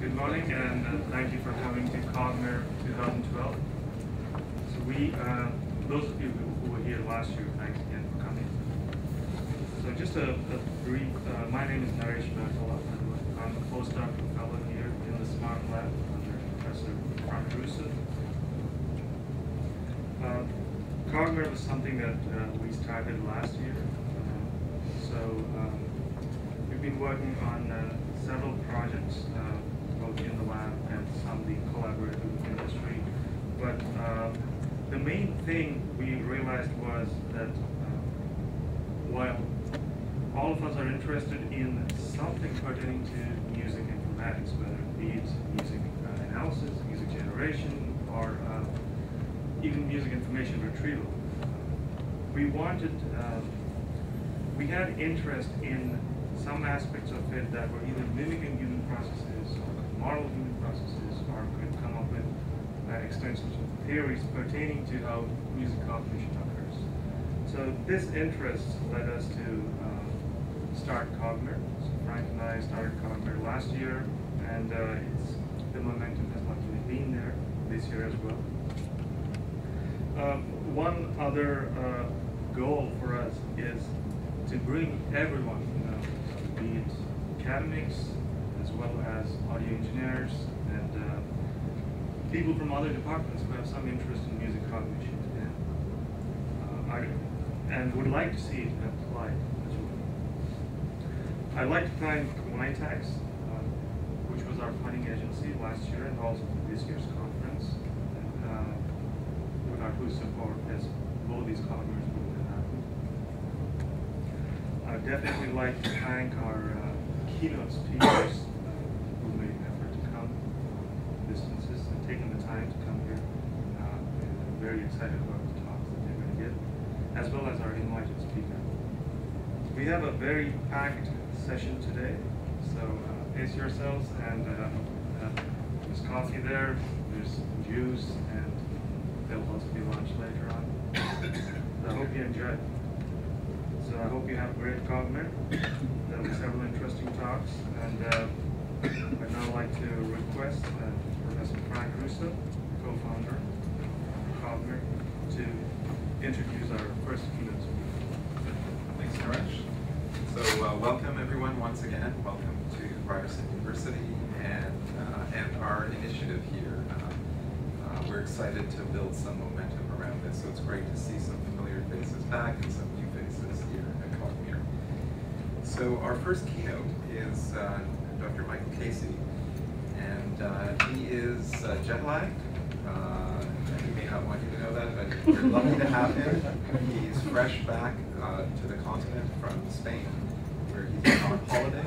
Good morning, and thank you for coming to CogMIR 2012. So those of you who were here last year, thanks again for coming. So just a brief, my name is Naresh. I'm a postdoctoral fellow here in the Smart Lab under Professor Russo. CogMIR was something that we started last year. We've been working on several projects, both in the lab and some we collaborated with the industry. But the main thing we realized was that while all of us are interested in something pertaining to music informatics, whether it be music analysis, music generation, or even music information retrieval, we had interest in some aspects of it that were either mimicking human processes or model human processes, or could come up with extensions of theories pertaining to how music cognition occurs. So this interest led us to start CogMIR. So Frank and I started CogMIR last year, and the momentum has luckily been there this year as well. One other goal for us is to bring everyone, be it academics as well as audio engineers and people from other departments who have some interest in music cognition, and would like to see it applied as well. I'd like to thank CogMIR, which was our funding agency last year and also for this year's conference, without whose support as both these CogMIRs wouldn't have happened. I'd definitely like to thank our Keynote speakers who made an effort to come distances and taking the time to come here. I'm very excited about the talks that they're going to give, as well as our invited speaker. We have a very packed session today, so pace yourselves, and there's coffee there, there's juice, and there'll also be lunch later on. So I hope you enjoy it. So I hope you have a great CogMIR. There'll be several interesting talks, and I'd now like to request Professor Frank Russo, co-founder of CogMIR, to introduce our first keynote speaker. Thanks, Naresh. So welcome everyone once again. Welcome to Ryerson University and our initiative here. We're excited to build some momentum around this, so it's great to see some familiar faces back and some new faces here at CogMIR. So our first keynote is Dr. Michael Casey, and he is jet-lagged. He may not want you to know that, but we're lucky to have him. He's fresh back to the continent from Spain, where he's been on holiday.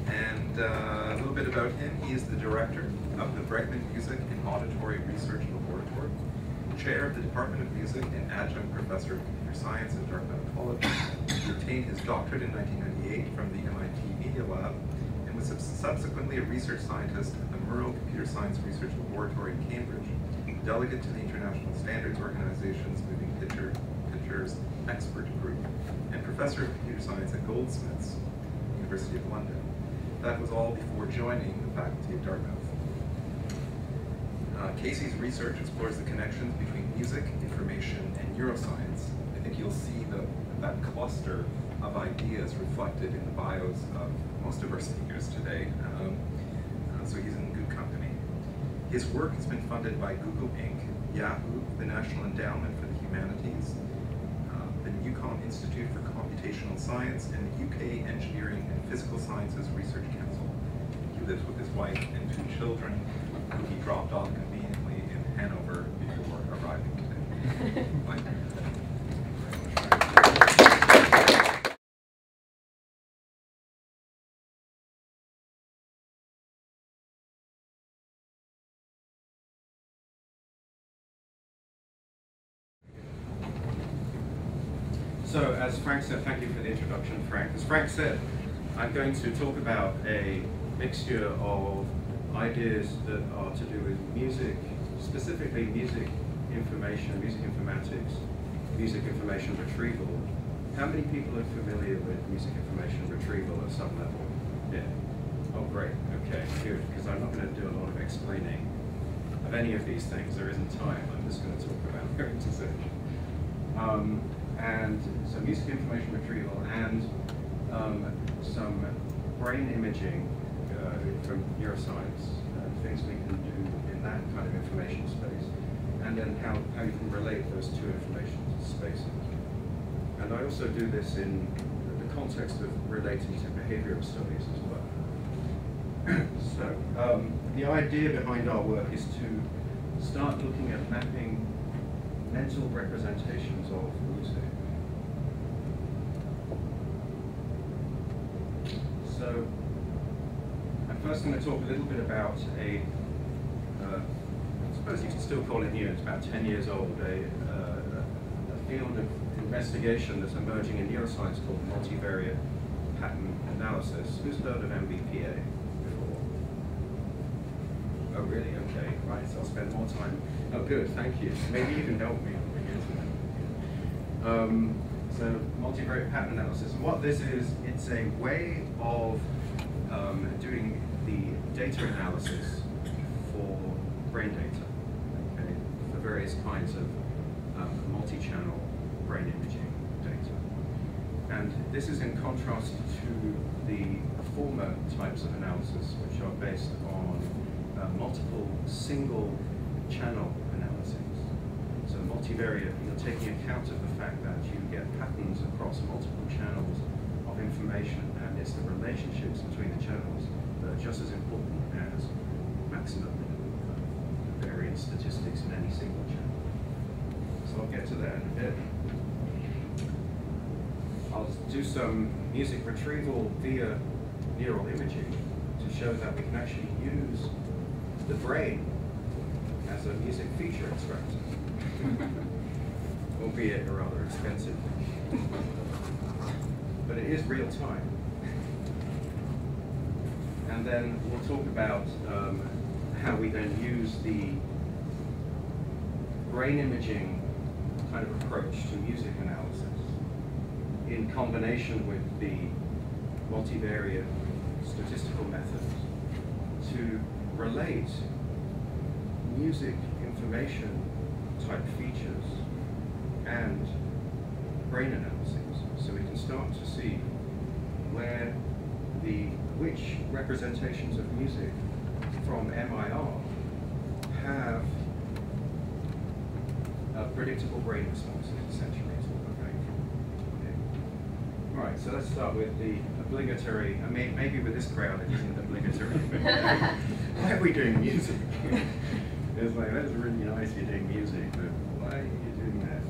And a little bit about him: he is the director of the Bregman Music and Auditory Research Laboratory, chair of the Department of Music and adjunct professor of computer science at Dartmouth College. He obtained his doctorate in 1998 from the MIT Media Lab, and was subsequently a research scientist at the Merle Computer Science Research Laboratory in Cambridge, delegate to the International Standards Organization's Moving Pictures Expert Group, and professor of computer science at Goldsmiths, University of London. That was all before joining the faculty of Dartmouth. Casey's research explores the connections between music, information, and neuroscience. I think you'll see that cluster of ideas reflected in the bios of most of our speakers today, so he's in good company. His work has been funded by Google Inc., Yahoo, the National Endowment for the Humanities, the Newcomb Institute for Computational Science, and the UK Engineering and Physical Sciences Research Council. He lives with his wife and 2 children, who he dropped off conveniently in Hanover before arriving today. So, as Frank said, thank you for the introduction, Frank. As Frank said, I'm going to talk about a mixture of ideas that are to do with music, specifically music information, music informatics, music information retrieval. How many people are familiar with music information retrieval at some level? Yeah. Oh, great. Okay, good. Because I'm not going to do a lot of explaining of any of these things. There isn't time. I'm just going to talk about their intersection. And so music information retrieval and some brain imaging from neuroscience, things we can do in that kind of information space, and then how you can relate those two information spaces. And I also do this in the context of relating to behavioral studies as well. So the idea behind our work is to start looking at mapping mental representations of music. So I'm first going to talk a little bit about I suppose you can still call it new, it's about 10 years old, a field of investigation that's emerging in neuroscience called multivariate pattern analysis. Who's heard of MBPA before? Oh really? Okay, right, so I'll spend more time. Oh good, thank you. Maybe you can help me on the internet. So multivariate pattern analysis, and what this is, it's a way of doing the data analysis for brain data, okay, for various kinds of multi-channel brain imaging data. And this is in contrast to the former types of analysis, which are based on multiple single-channel analyses. So multivariate, you're taking account of the fact that you get patterns across multiple channels of information, and it's the relationships between the channels that are just as important as maximum variance statistics in any single channel. So I'll get to that in a bit. I'll do some music retrieval via neural imaging to show that we can actually use the brain as a music feature extractor, albeit rather expensive. But it is real time. And then we'll talk about how we then use the brain imaging kind of approach to music analysis in combination with the multivariate statistical methods to relate music information type features and brain analyses, so we can start to see which representations of music from MIR have predictable brain responses, essentially, is what we're going for. Okay. All right, so let's start with the obligatory, I mean, maybe with this crowd it isn't obligatory, but why are we doing music? It's like, that's really nice you're doing music, but why are you doing that?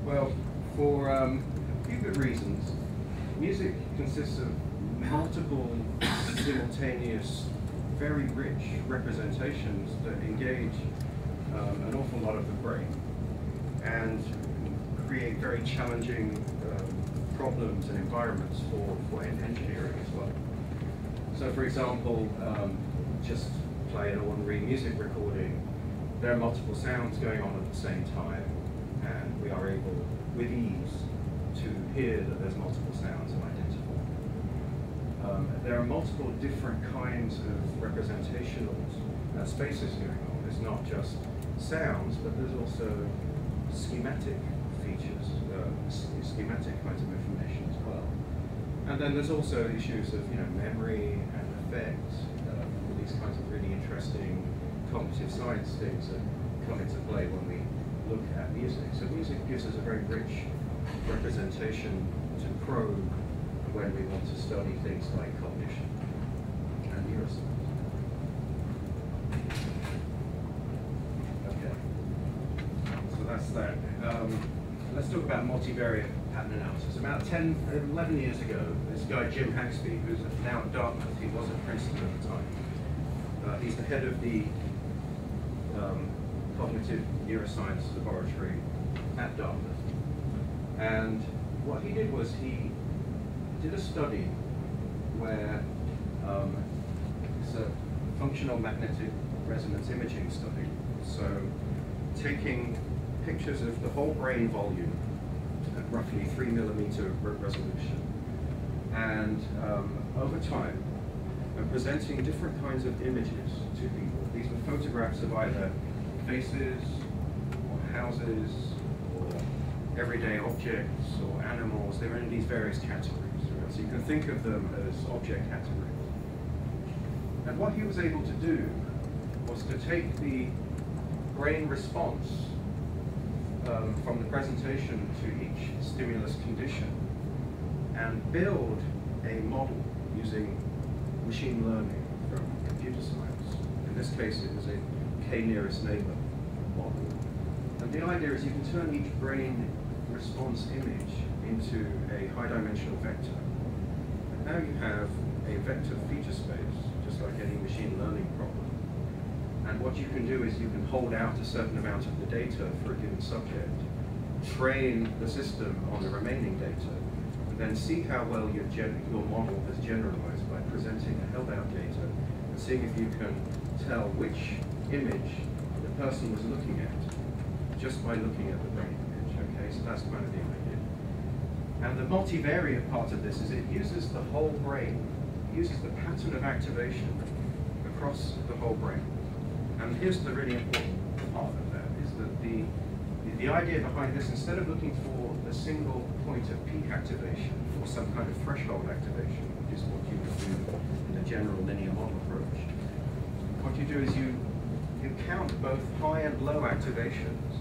Well, for a few good reasons. Music consists of multiple simultaneous, very rich representations that engage an awful lot of the brain and create very challenging problems and environments for engineering as well. So for example, just play an ordinary music recording, there are multiple sounds going on at the same time, and we are able, with ease, to hear that there's multiple sounds and identify. There are multiple different kinds of representational spaces going on. It's not just sounds, but there's also schematic features, schematic kinds of information as well. And then there's also issues of memory and effects, all these kinds of really interesting cognitive science things that come into play when we look at music. So music gives us a very rich representation to probe when we want to study things like cognition and neuroscience. Okay, so that's that. Let's talk about multivariate pattern analysis. About 11 years ago, this guy Jim Haxby, who's now at Dartmouth, he was at Princeton at the time. He's the head of the cognitive neuroscience laboratory at Dartmouth. And what he did was he did a study where it's a functional magnetic resonance imaging study. So taking pictures of the whole brain volume at roughly 3mm resolution, and over time and presenting different kinds of images to people. These were photographs of either faces, or houses, or everyday objects, or animals. They were in these various categories. So you can think of them as object categories. And what he was able to do was to take the brain response from the presentation to each stimulus condition and build a model using machine learning from computer science. In this case, it was a k-nearest neighbor model. And the idea is you can turn each brain response image into a high-dimensional vector. And now you have a vector feature space, just like any machine learning problem. And what you can do is you can hold out a certain amount of the data for a given subject, train the system on the remaining data, and then see how well your model has generalized by presenting the held out data and seeing if you can tell which image the person was looking at just by looking at the brain image. Okay, so that's kind of the idea. And the multivariate part of this is it uses the whole brain, it uses the pattern of activation across the whole brain. And here's the really important part of that, is that the idea behind this, instead of looking for a single point of peak activation or some kind of threshold activation, which is what you would do in a general linear model approach, what you do is you count both high and low activations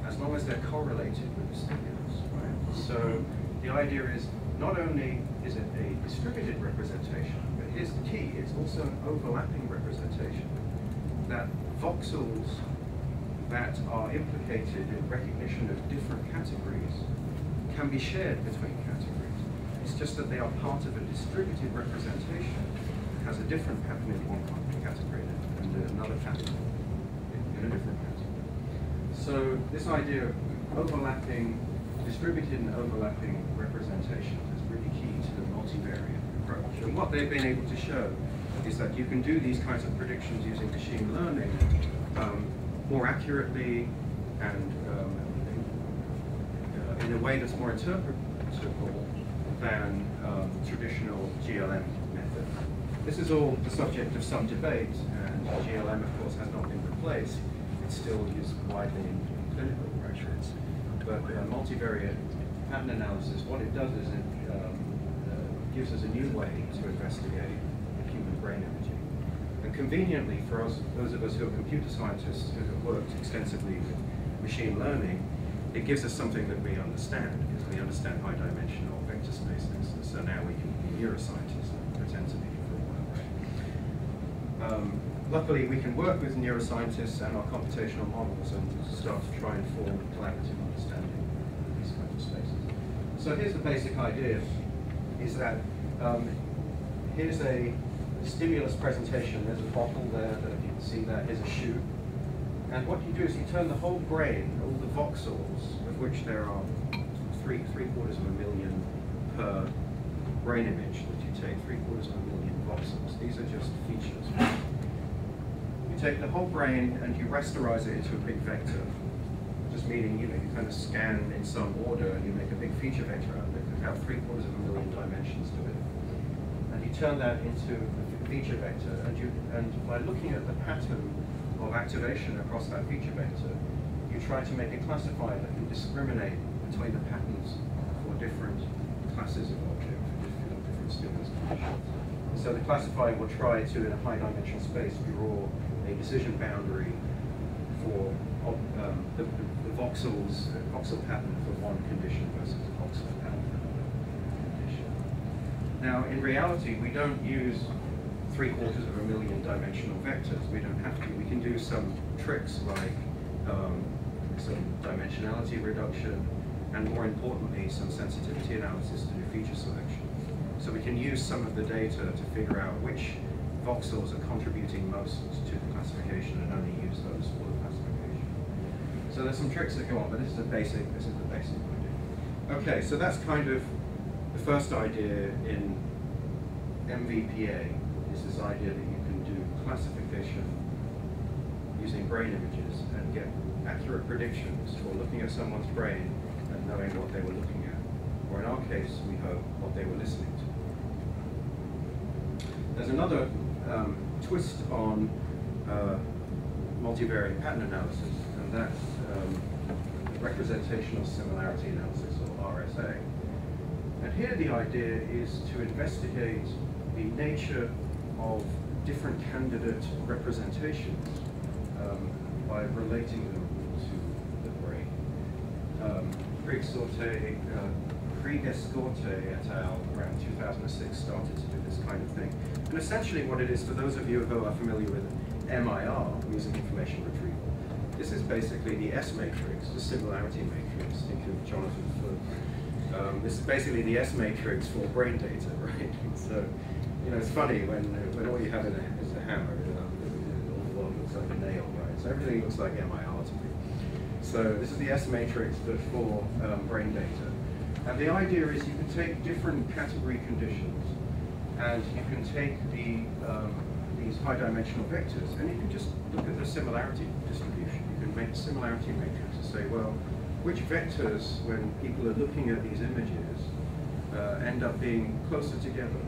as long as they're correlated with the stimulus. Right? So the idea is not only is it a distributed representation, but here's the key, it's also an overlapping representation. That voxels that are implicated in recognition of different categories can be shared between categories. It's just that they are part of a distributed representation that has a different pattern in one category and another pattern in a different category. So this idea of overlapping, distributed and overlapping representation is really key to the multivariate approach. And what they've been able to show is that you can do these kinds of predictions using machine learning more accurately and in a way that's more interpretable than traditional GLM methods. This is all the subject of some debate, and GLM, of course, has not been replaced. It's still used widely in clinical practice. But multivariate pattern analysis, what it does is it gives us a new way to investigate brain imaging. And conveniently for us, those of us who are computer scientists who have worked extensively with machine learning, it gives us something that we understand, because we understand high-dimensional vector spaces. So now we can be neuroscientists and pretend to be for a while. Luckily, we can work with neuroscientists and our computational models and start to try and form collaborative understanding of these kinds of spaces. So here's the basic idea, is that here's a stimulus presentation. There's a bottle there, that if you can see that, here's a shoe. And what you do is you turn the whole brain, all the voxels, of which there are three-quarters of a million per brain image that you take, three-quarters of a million voxels. These are just features. You take the whole brain and you rasterize it into a big vector, just meaning, you kind of scan in some order and you make a big feature vector out of it that have three-quarters of a million dimensions to it. And you turn that into a feature vector, and by looking at the pattern of activation across that feature vector, you try to make a classifier that can discriminate between the patterns for different classes of objects, different stimulus conditions. So the classifier will try to, in a high-dimensional space, draw a decision boundary for the voxel pattern for one condition versus the voxel pattern for another condition. Now, in reality, we don't use three-quarters of a million dimensional vectors. We don't have to. We can do some tricks like some dimensionality reduction, and more importantly, some sensitivity analysis to do feature selection. So we can use some of the data to figure out which voxels are contributing most to the classification and only use those for the classification. So there's some tricks that go on, but this is the basic idea. Okay, so that's kind of the first idea in MVPA, is this idea that you can do classification using brain images and get accurate predictions for looking at someone's brain and knowing what they were looking at, or in our case, we hope, what they were listening to. there's another twist on multivariate pattern analysis, and that's representational similarity analysis, or RSA. And here the idea is to investigate the nature of different candidate representations by relating them to the brain. Krieg-Escorte et al. Around 2006 started to do this kind of thing. And essentially what it is, for those of you who are familiar with MIR, music information retrieval, this is basically the S matrix, the similarity matrix. Think of Jonathan Foote. This is basically the S matrix for brain data, right? So, you know, it's funny when all you have is a hammer, all the world looks like a nail, right? So everything looks like MIR to me. So this is the S matrix, but for brain data. And the idea is you can take different category conditions, and you can take these high-dimensional vectors, and you can just look at the similarity distribution. You can make a similarity matrix and say, well, which vectors, when people are looking at these images, end up being closer together.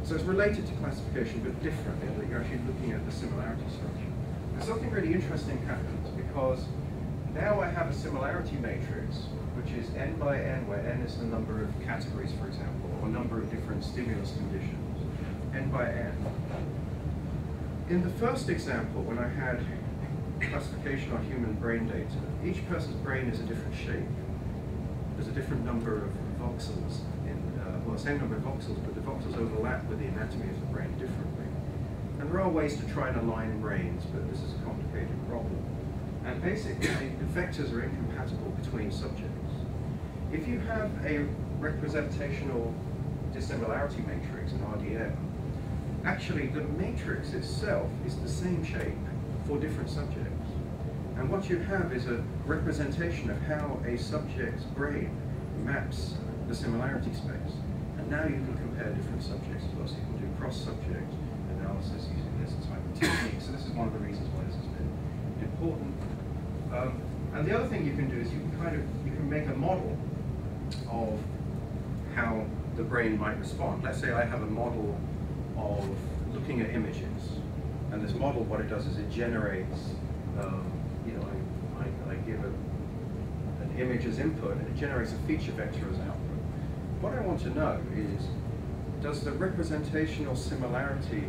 So it's related to classification, but different, in that you're actually looking at the similarity structure. And something really interesting happens, because now I have a similarity matrix, which is n by n, where n is the number of categories, for example, or number of different stimulus conditions, n by n. In the first example, when I had classification on human brain data, each person's brain is a different shape. There's a different number of voxels, well, the same number of voxels, but the voxels overlap with the anatomy of the brain differently. And there are ways to try and align brains, but this is a complicated problem. And basically, the vectors are incompatible between subjects. If you have a representational dissimilarity matrix, an RDM, actually the matrix itself is the same shape for different subjects. And what you have is a representation of how a subject's brain maps the similarity space. And now you can compare different subjects as well, so you can do cross-subject analysis using this type of technique. So this is one of the reasons why this has been important. And the other thing you can do is you can make a model of how the brain might respond. Let's say I have a model of looking at images, and this model, what it does is it generates, you know, I give an image as input, and it generates a feature vector as output. What I want to know is, does the representational similarity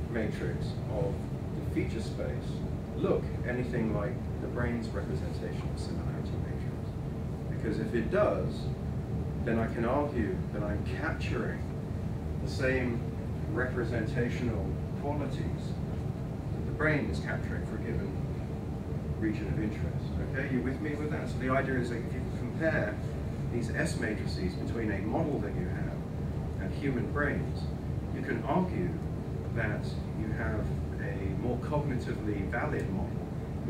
matrix of the feature space look anything like the brain's representational similarity matrix? Because if it does, then I can argue that I'm capturing the same representational qualities that the brain is capturing for a given region of interest. Okay, you with me with that? So the idea is that if you compare these S matrices between a model that you have and human brains, you can argue that you have a more cognitively valid model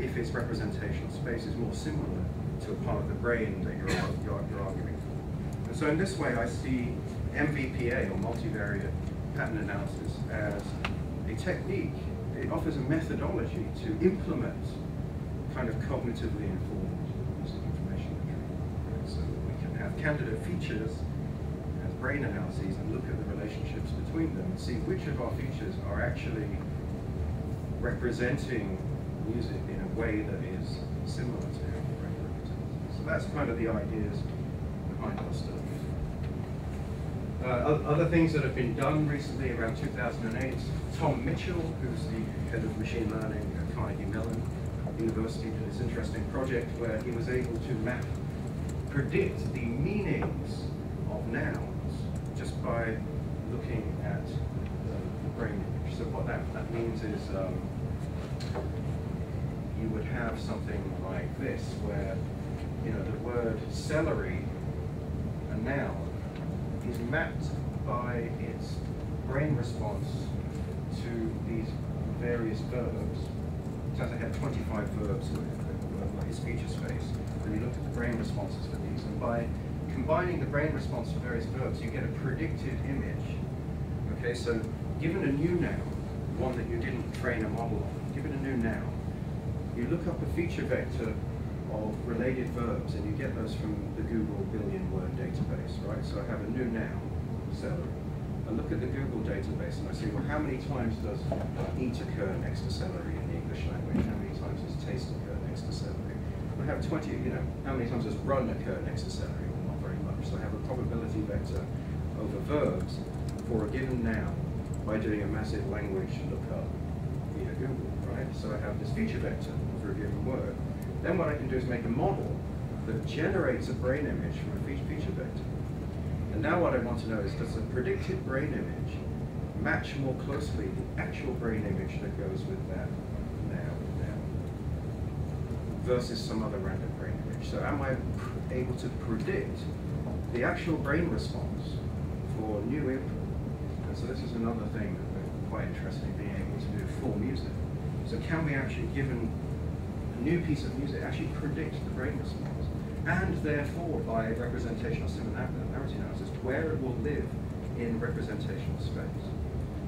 if its representational space is more similar to a part of the brain that you're arguing for. And so in this way, I see MVPA, or multivariate pattern analysis, as a technique. It offers a methodology to implement kind of cognitively informed music information retrieval. Right? So we can have candidate features as brain analyses and look at the relationships between them and see which of our features are actually representing music in a way that is similar to how the brain represents it. So that's kind of the ideas behind our study. Other things that have been done recently, around 2008, Tom Mitchell, who's the head of machine learning at Carnegie Mellon University, did this interesting project where he was able to predict the meanings of nouns just by looking at the brain image. So what that means is you would have something like this, where, you know, the word celery, a noun, is mapped by its brain response to these various verbs. So as I had 25 verbs in his feature space, and you looked at the brain responses for these, and by combining the brain response to various verbs, you get a predicted image. Okay, so given a new noun, one that you didn't train a model on, given a new noun, you look up a feature vector of related verbs, and you get those from the Google billion word database, right? So I have a new noun, celery. I look at the Google database and I see, well, how many times does eat occur next to celery in the English language? How many times does taste occur next to celery? I have 20, how many times does run occur next to celery? Well, not very much. So I have a probability vector over verbs for a given noun by doing a massive language lookup via Google, right? So I have this feature vector for a given word. Then what I can do is make a model that generates a brain image from a feature vector. And now what I want to know is, does the predicted brain image match more closely the actual brain image that goes with that noun versus some other random brain image? So am I able to predict the actual brain response for new input? And so this is another thing that we're quite interested in being able to do for music. So can we actually, given a new piece of music, actually predict the brain response? And therefore, by representational similarity analysis, where it will live in representational space.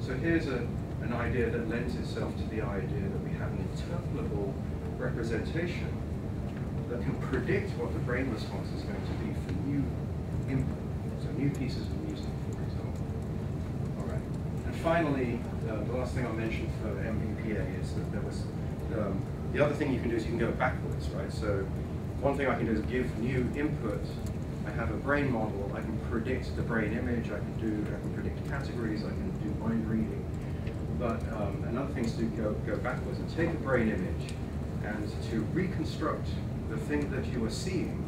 So here's an idea that lends itself to the idea that we have an interpolable representation that can predict what the brain response is going to be for new input, so new pieces of music, for example. All right. And finally, the last thing I'll mention for MVPA is that there was, the other thing you can do is you can go backwards, right? So one thing I can do is give new input. I have a brain model. I can predict the brain image. I can predict categories. I can do mind reading. But another thing is to go backwards and take a brain image and to reconstruct the thing that you are seeing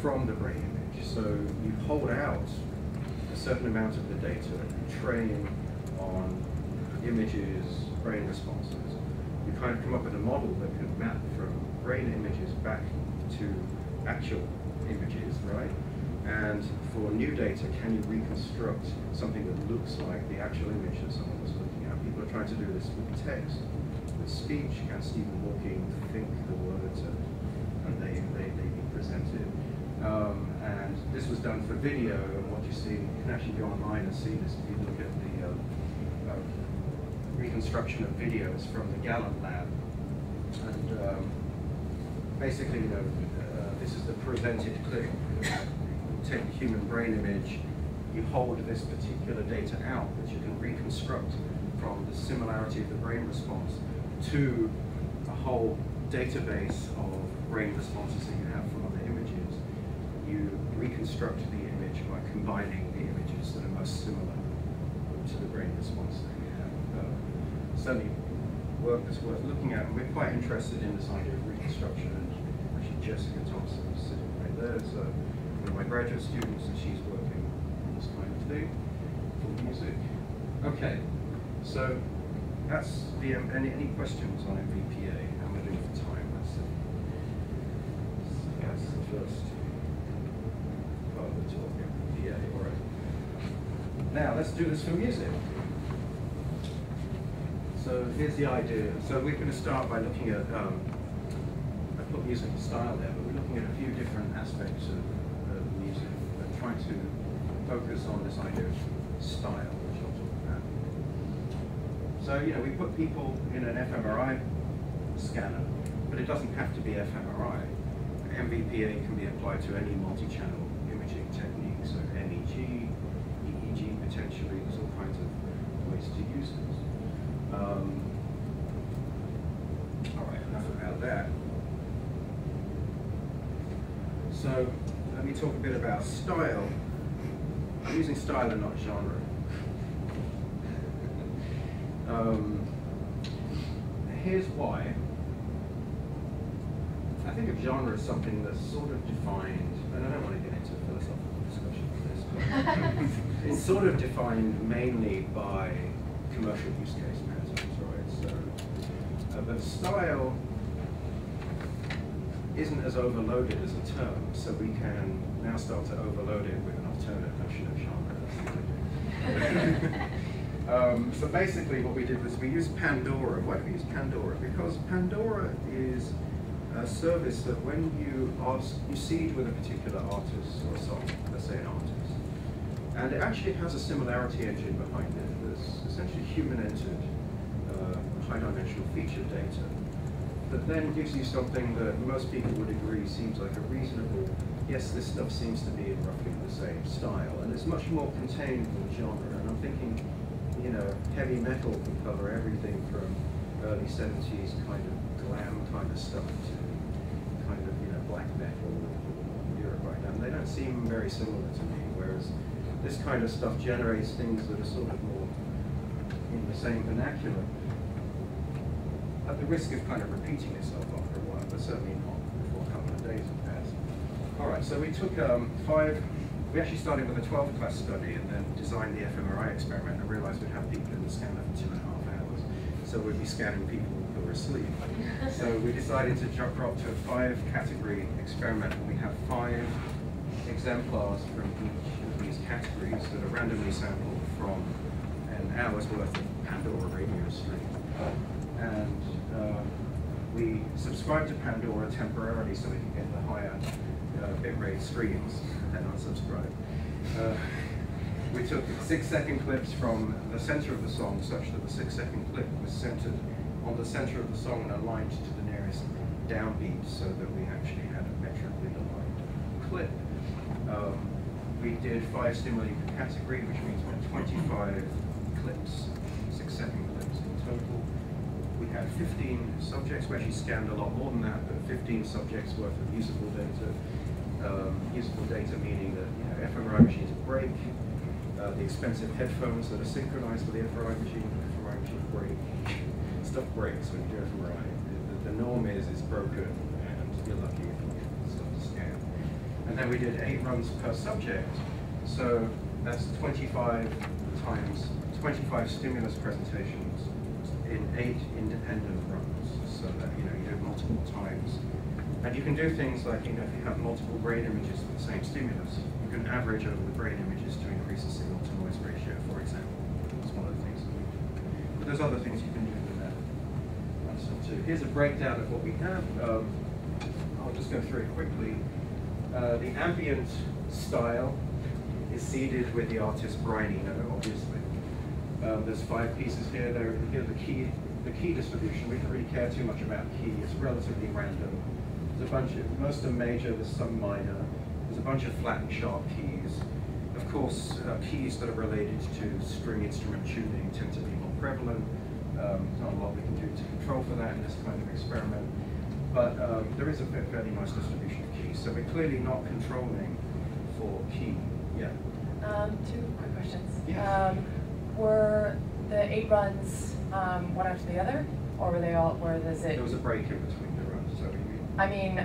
from the brain image. So you hold out a certain amount of the data, you train on images, brain responses. You kind of come up with a model that can map from brain images back to actual images, right? And for new data, can you reconstruct something that looks like the actual image that someone was looking at? People are trying to do this with text, with speech. Can Stephen Hawking think the words and they be presented? And this was done for video, and what you see, you can actually go online and see this if you look at the reconstruction of videos from the Gallup lab. And basically, this is the presented clip. Take the human brain image, you hold this particular data out that you can reconstruct from the similarity of the brain response to a whole database of brain responses that you have from other images. You reconstruct the image by combining the images that are most similar to the brain response that you have. Certainly work that's worth looking at, and we're quite interested in this idea of reconstruction, and actually Jessica Thompson is sitting right there, so one of my graduate students, and she's working on this kind of thing for music. Okay, so that's the any questions on MVPA? How am I doing for time? Let's see. So that's the first part of the talk, MVPA. All right. Now let's do this for music. So here's the idea. So we're going to start by looking at, I put music and style there, but we're looking at a few different aspects of music and trying to focus on this idea of style, which I'll talk about. So, we put people in an fMRI scanner, but it doesn't have to be fMRI. MVPA can be applied to any multi-channel imaging technique, so MEG, EEG potentially, there's all kinds of ways to use this. All right, enough about that. So let me talk a bit about style. I'm using style and not genre. Here's why. I think of genre as something that's sort of defined, and I don't want to get into a philosophical discussion on this, but it's sort of defined mainly by commercial use case patterns, right? So, but style isn't as overloaded as a term, so we can now start to overload it with an alternate notion of genre. So basically what we did was we used Pandora. Why do we use Pandora? Because Pandora is a service that when you seed with a particular artist or a song, let's say an artist, and it actually has a similarity engine behind it. There's essentially human-entered high-dimensional feature data that then gives you something that most people would agree seems like a reasonable, yes, this stuff seems to be in roughly the same style, and it's much more contained than genre. And I'm thinking, you know, heavy metal can cover everything from early 70s kind of glam kind of stuff to kind of, you know, black metal Europe right now. And they don't seem very similar to me, whereas this kind of stuff generates things that are sort of more in the same vernacular, at the risk of kind of repeating itself after a while, but certainly not before a couple of days have passed. All right, so we took we actually started with a 12 class study and then designed the fMRI experiment and realized we'd have people in the scanner for 2.5 hours. So we'd be scanning people who were asleep. So we decided to drop to a 5-category experiment, and we have 5 exemplars from each of these categories that are randomly sampled from an hour's worth of Pandora radio stream. And we subscribed to Pandora temporarily so we could get the higher bitrate streams, and then unsubscribe. We took 6-second clips from the center of the song, such that the 6-second clip was centered on the center of the song and aligned to the nearest downbeat, so that we actually had a metrically aligned clip. We did 5 stimuli per category, which means we had 25 clips, 6-second clips in total. We had 15 subjects. We actually scanned a lot more than that, but 15 subjects worth of usable data. Usable data meaning that, you know, fMRI machines break. The expensive headphones that are synchronized with the fMRI machine break. Stuff breaks when you do fMRI. The norm is it's broken, and you're lucky if you get stuff to scan. And then we did 8 runs per subject. So that's 25 stimulus presentations in 8 independent runs, so that, you know, you do it multiple times. And you can do things like, you know, if you have multiple brain images with the same stimulus, you can average over the brain images to increase the signal to noise ratio, for example. That's one of the things that we do. But there's other things you can do with that. So here's a breakdown of what we have. I'll just go through it quickly. The ambient style is seeded with the artist Brian Eno, obviously. There's 5 pieces here. Here the key distribution. We don't really care too much about key. It's relatively random. There's a bunch of, most are major, there's some minor. There's a bunch of flat and sharp keys. Of course, keys that are related to string instrument tuning tend to be more prevalent. There's not a lot we can do to control for that in this kind of experiment. But there is a fairly nice distribution of keys. So we're clearly not controlling for key. Yeah. 2 quick questions. Yeah. Were the 8 runs one after the other, or were they all? There was a break in between the runs. So I mean,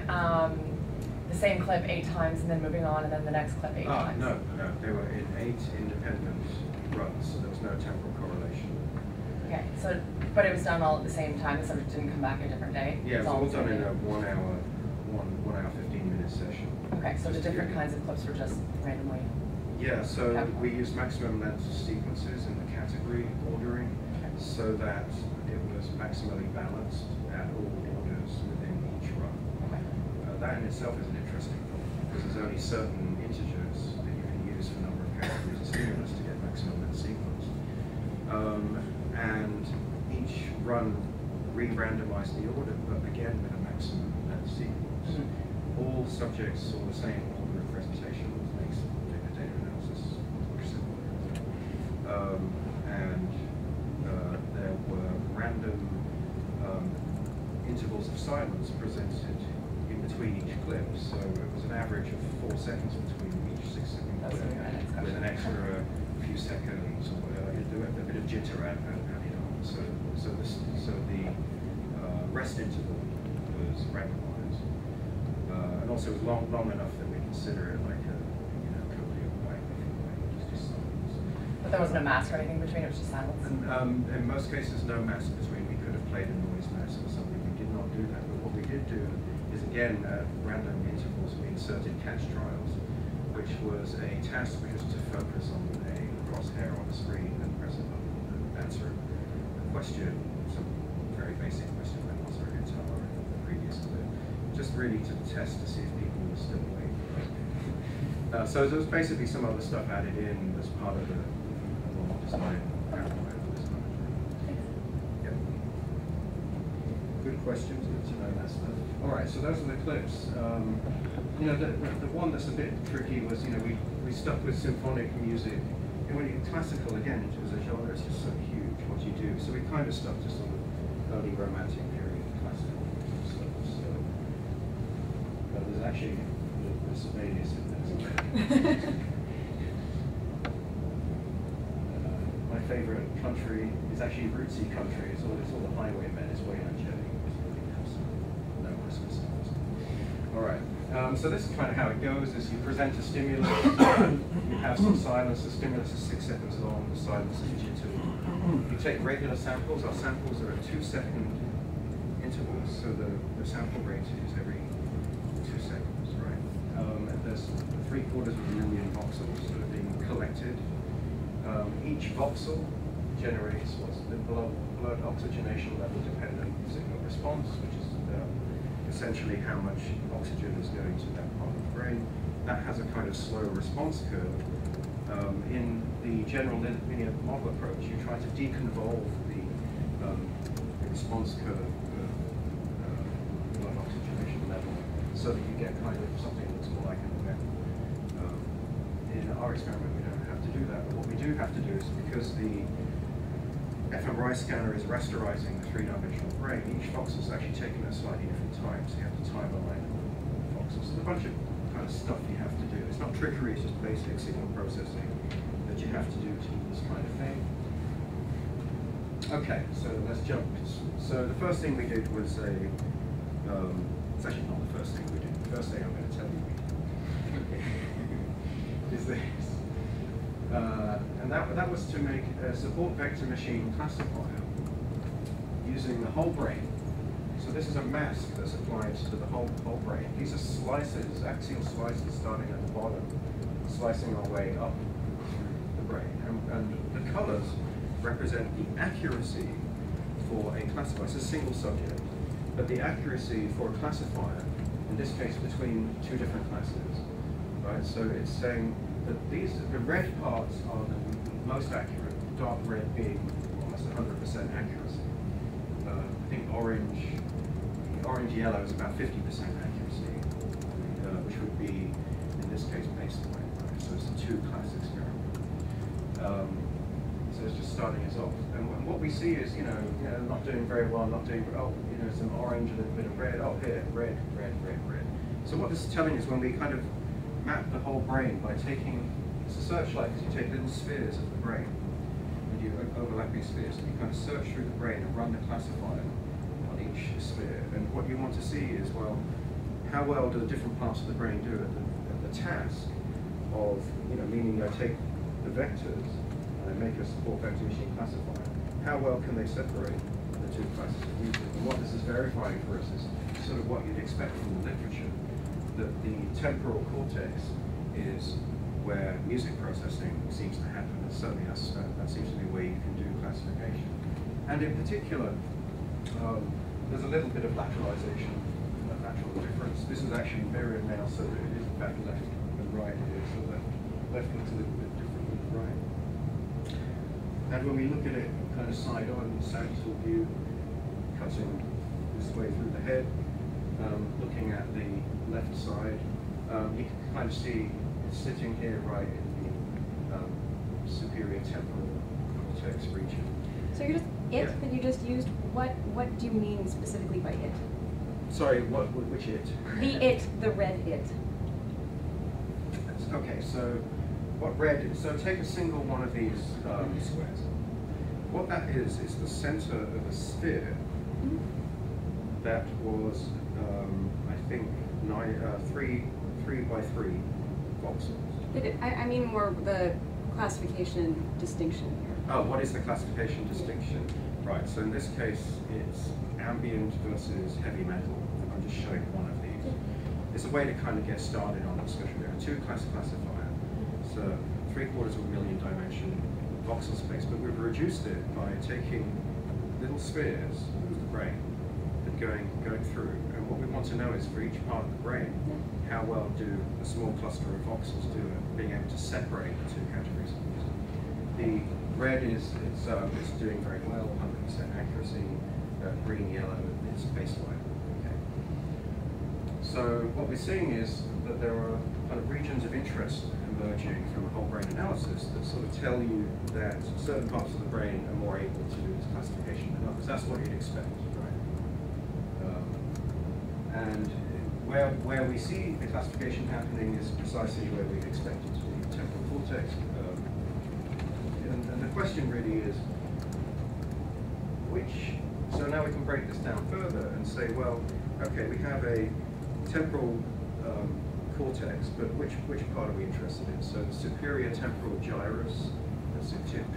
the same clip 8 times and then moving on, and then the next clip 8 times. No, they were in 8 independent runs, so there was no temporal correlation. Okay, so but it was done all at the same time. The subject didn't come back a different day. Yeah, it was all done in a 1 hour, 15-minute session. Okay, so the different kinds of clips were just randomly. Yeah, so we used maximum length sequences in the category ordering, so that it was maximally balanced at all orders within each run. That in itself is an interesting thought, because there's only certain integers that you can use for a number of categories of stimulus to get maximum length sequence. And each run re-randomized the order, but again with a maximum length sequence. All subjects saw the same order of presentation, which makes data analysis much simpler. And there were random intervals of silence presented in between each clip, so it was an average of 4 seconds between each 6-second clip, with an extra few seconds or whatever. You do a bit of jitter added on. So the rest interval was randomized, and also it was long enough that we consider it like a copium pipe, if you like, just silence. But there wasn't a mask or anything between; it was just silence. And, in most cases, no mask between. We could have played a noise mask or something. We did not do that. But what we did do is, again, at random intervals, we inserted catch trials, which was a task which was to focus on a crosshair on the screen and press a button and answer a question, some very basic question like what's our guitar in the previous clip, just really to test to see if people were still awake. So there was basically some other stuff added in as part of the normal design. Good questions, good to know that stuff. All right, so those are the clips. You know, the one that's a bit tricky was, you know, we stuck with symphonic music. And when you classical, again, as a genre, it's just so huge what you do. So we kind of stuck to sort of early romantic period classical stuff. So there's actually a little bit of Sibelius in there. My favorite country is actually rootsy country. It's all the highwaymen. It's way energetic. It's really nice. No Christmas songs. All right. So this is kind of how it goes. Is you present a stimulus, you have some silence. The stimulus is 6 seconds long. The silence is digital. You take regular samples. Our samples are at 2-second intervals. So the sample rate is every 2 seconds, right? And there's 750,000 voxels that are being collected. Each voxel generates what's the blood oxygenation level dependent signal response, which is essentially how much oxygen is going to that part of the brain. That has a kind of slow response curve. In the general linear model approach, you try to deconvolve the response curve of blood oxygenation level so that you get kind of something that looks more like an event. In our experiment, we don't have to do that, but what we do have to do is, because the fMRI scanner is rasterizing the three-dimensional brain, each voxel is actually taken at a slightly different time, so you have to time align the voxels. So there's a bunch of kind of stuff you have to do. It's not trickery, it's just basic signal processing that you have to do to do this kind of thing. Okay, so let's jump. So the first thing we did was it's actually not the first thing we did. The first thing I'm going to tell you is this. And that was to make a support vector machine classifier using the whole brain. So this is a mask that's applied to the whole brain. These are slices, axial slices starting at the bottom, slicing our way up through the brain. And the colors represent the accuracy for a classifier. It's a single subject, but the accuracy for a classifier, in this case between two different classes, right? So it's saying that the red parts are the most accurate, dark red being almost 100% accuracy. I think orange-yellow is about 50% accuracy, which would be, in this case, baseline, right? So it's a two-class experiment. So it's just starting us off. And what we see is, not doing very well, not doing, some orange, a little bit of red, here, red, red, red, red. So what this is telling us, when we kind of map the whole brain by taking, it's a searchlight, because you take little spheres of the brain, and you overlapping spheres, and you kind of search through the brain and run the classifier on each sphere. And what you want to see is, well, how well do the different parts of the brain do at the task of, meaning I take the vectors and I make a support vector machine classifier. How well can they separate the two classes of music? And what this is verifying for us is sort of what you'd expect from the literature, that the temporal cortex is where music processing seems to happen. And certainly that seems to be where you can do classification. And in particular, there's a little bit of lateralization, a lateral difference. This is actually mirrored now, so that it is in fact left and right here. So left looks a little bit different than the right. And when we look at it kind of side-on, sagittal view, cutting this way through the head, looking at the left side, you can kind of see it's sitting here right in the superior temporal cortex region. So you're just that you just used, what do you mean specifically by it? Sorry, which it? The red it. Okay, so what red is, so take a single one of these squares. What that is the center of a sphere that was, I think, 3 by 3 voxels. I mean more the classification distinction here. Oh, what is the classification distinction? Right, so in this case, it's ambient versus heavy metal. I'm just showing one of these. It's a way to kind of get started on the discussion. We have a two-class classifier. So 750,000 dimension voxel space, but we've reduced it by taking little spheres of the brain and going through. And what we want to know is, for each part of the brain, how well do a small cluster of voxels do at being able to separate the two categories of music. The red is doing very well, 100% accuracy. green, yellow is baseline. Okay. So what we're seeing is that there are kind of regions of interest emerging from whole brain analysis that sort of tell you that certain parts of the brain are more able to do this classification than others. That's what you'd expect, right? And where we see the classification happening is precisely where we'd expect it to be, temporal cortex. And the question really is, so now we can break this down further and say, well, okay, we have a temporal cortex, but which part are we interested in? So the superior temporal gyrus, the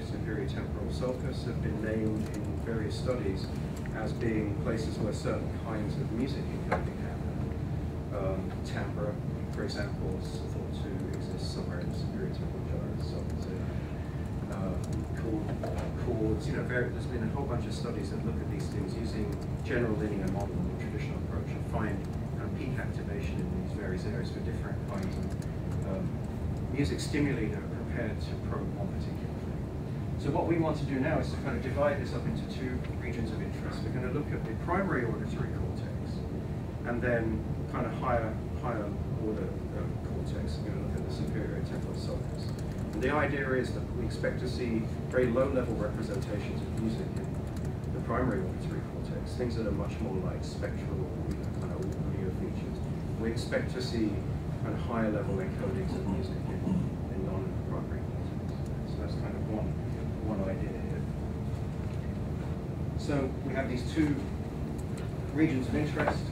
superior temporal sulcus have been named in various studies as being places where certain kinds of music encoding happen. Timbre, for example, is thought to exist somewhere in the superior temporal gyrus. Chords, there's been a whole bunch of studies that look at these things using general linear model and the traditional approach and find peak activation in these various areas for different kinds of music stimuli that are prepared to probe one particular thing. So what we want to do now is to kind of divide this up into two regions of interest. We're going to look at the primary auditory cortex and then kind of higher order cortex. We're going to look at the superior temporal sulcus. And the idea is that we expect to see very low-level representations of music in the primary auditory cortex, things that are much more like spectral, kind of audio features. We expect to see kind of higher-level encodings of music in non-primary cortex. So that's kind of one idea here. So we have these two regions of interest: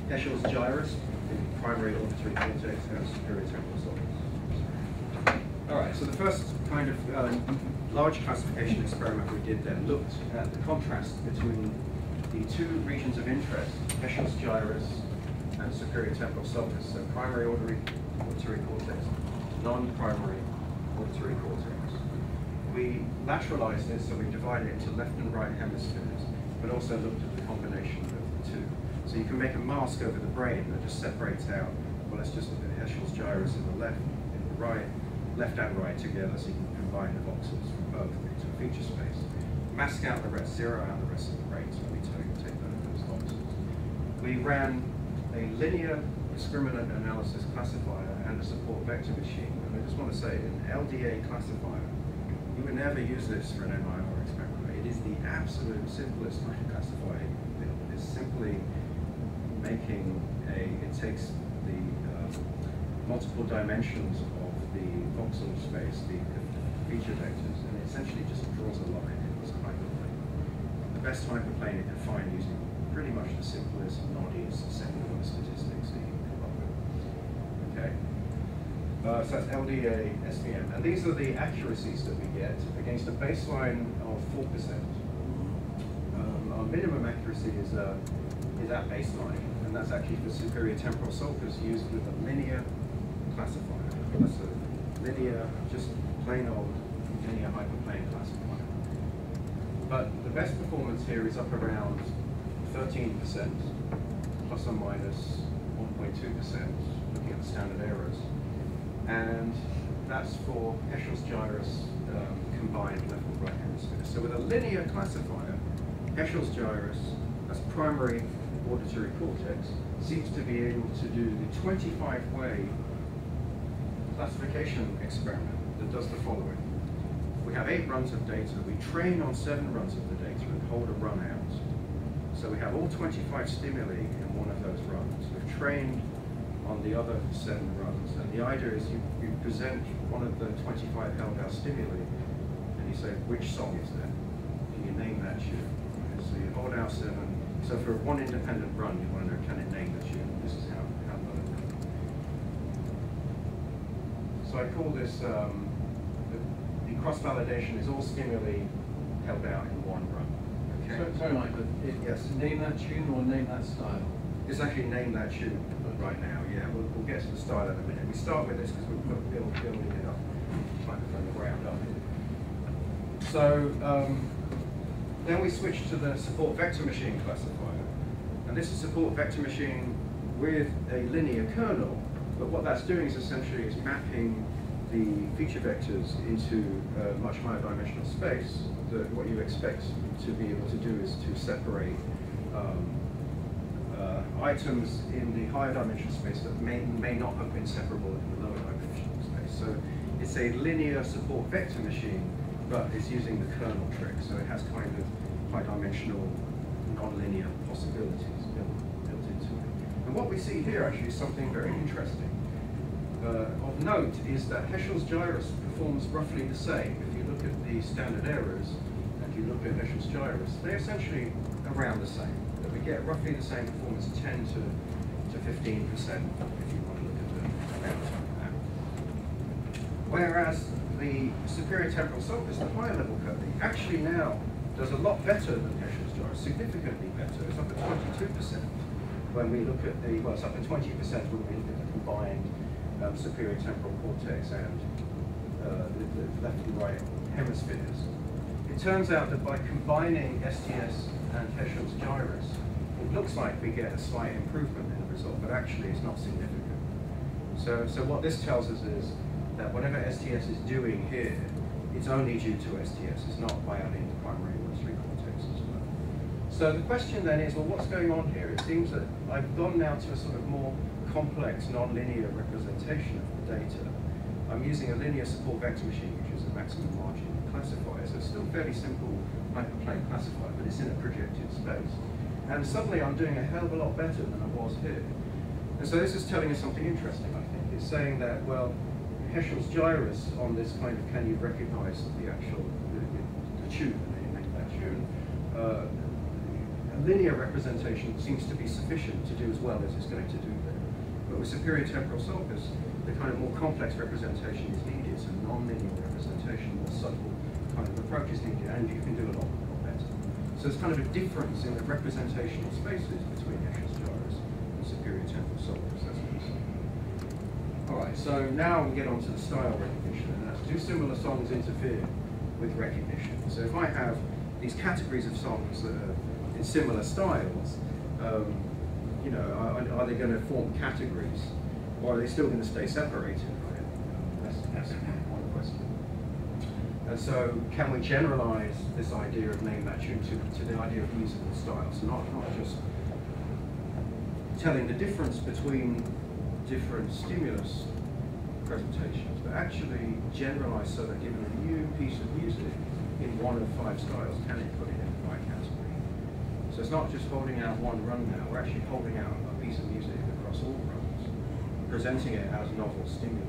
Heschel's gyrus, the primary auditory cortex, and superior temporal sulcus. All right, so the first kind of large classification experiment we did then looked at the contrast between the two regions of interest, Heschel's gyrus and superior temporal sulcus, so primary auditory cortex, non-primary auditory cortex. We lateralized this, so we divided it into left and right hemispheres, but also looked at the combination of the two. So you can make a mask over the brain that just separates out, well, let's just look at Heschel's gyrus in the left, in the right, left and right together, so you can combine the voxels from both into a feature space. Mask out the rest, zero out the rest of the brain, so we take those voxels. We ran a linear discriminant analysis classifier and a support vector machine. And I just want to say, an LDA classifier, you would never use this for an MIR experiment. It is the absolute simplest way to classify it. It is simply making it takes the multiple dimensions of the voxel space, the feature vectors, and it essentially just draws a line in this hyperplane. The best hyperplane it can find using pretty much the simplest, noddiest second-order statistics that you can come up with. Okay? So that's LDA, SVM. And these are the accuracies that we get against a baseline of 4%. Our minimum accuracy is at baseline, and that's actually for superior temporal sulcus used with a linear classifier. That's a linear, just plain old linear hyperplane classifier. But the best performance here is up around 13%, plus or minus 1.2%, looking at the standard errors. And that's for Heschel's gyrus combined left and right hemisphere. So with a linear classifier, Heschel's gyrus, as primary auditory cortex, seems to be able to do the 25-way classification experiment that does the following. We have 8 runs of data. We train on 7 runs of the data and hold a run out. So we have all 25 stimuli in one of those runs. We've trained on the other 7 runs. And the idea is you present one of the 25 held out stimuli and you say, which song is that? Can you name that tune? So you hold out 7. So for one independent run, you want to know, can it name the tune? This is how well it does. So I call this, the cross-validation is all stimuli held out in one run. Okay. Sorry, Mike, but yes. Name that tune or name that style? It's actually name that tune right now, yeah. We'll get to the style in a minute. We start with this because we've got building it up, trying to from the ground up. So then we switch to the support vector machine classifier. And this is support vector machine with a linear kernel, but what that's doing is essentially it's mapping the feature vectors into a much higher dimensional space what you expect to be able to do is to separate items in the higher dimensional space that may not have been separable in the lower dimensional space. So it's a linear support vector machine, but it's using the kernel trick. So it has kind of high dimensional nonlinear possibilities built into it. And what we see here actually is something very interesting. Of note is that Heschel's gyrus performs roughly the same. If you look at the standard errors and you look at Heschel's gyrus, they're essentially around the same. That we get roughly the same performance, 10 to 15%, if you want to look at the amounts like that. Whereas the superior temporal sulcus, the higher level curve, actually now does a lot better than Heschel's gyrus, significantly better. It's up at 22% when we look at the, well, it's up at 20% when we look at the combined superior temporal cortex and the left and right hemispheres. It turns out that by combining STS and Heschel's gyrus, it looks like we get a slight improvement in the result, but actually it's not significant. So what this tells us is that whatever STS is doing here, it's only due to STS. It's not by adding the primary auditory cortex as well. So the question then is, well, what's going on here? It seems that I've gone now to a sort of more complex, non-linear representation of the data. I'm using a linear support vector machine, which is a maximum margin classifier. So it's still fairly simple hyperplane classifier, but it's in a projected space. And suddenly I'm doing a hell of a lot better than I was here. And so this is telling us something interesting, I think. It's saying that, well, Heschel's gyrus on this kind of, can you recognize the actual, the tune, that tune, a linear representation seems to be sufficient to do as well as it's going to do there. But with superior temporal sulcus, the kind of more complex representation is needed, so non-linear representation, more subtle kind of approach is needed, and you can do a lot better. So there's kind of a difference in the representational spaces between Heschel's gyrus and superior temporal sulcus. That's what we're saying. All right, so now we get on to the style recognition, and that's do similar songs interfere with recognition? So if I have these categories of songs that are in similar styles, you know, are they going to form categories, or are they still going to stay separated? Right? That's one question. And so, can we generalize this idea of name that tune to the idea of musical styles, not just telling the difference between different stimulus presentations, but actually generalize so that given a new piece of music in one of 5 styles, can it put it in the right category? So it's not just holding out one run now, we're actually holding out a piece of music across all runs, presenting it as novel stimuli,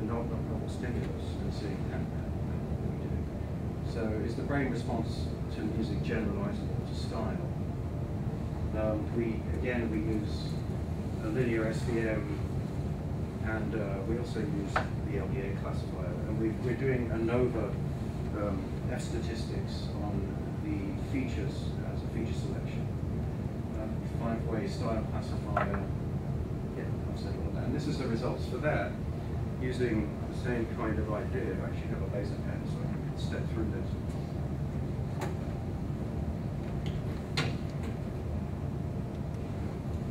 novel stimulus, and seeing how we do. So is the brain response to music generalizable to style? We use a linear SVM, and we also use the LBA classifier, and we're doing ANOVA F statistics on the features as a feature selection. 5-way style classifier, yeah, I've said all of that. And this is the results for that, using the same kind of idea. I actually have a laser pen, so I can step through this.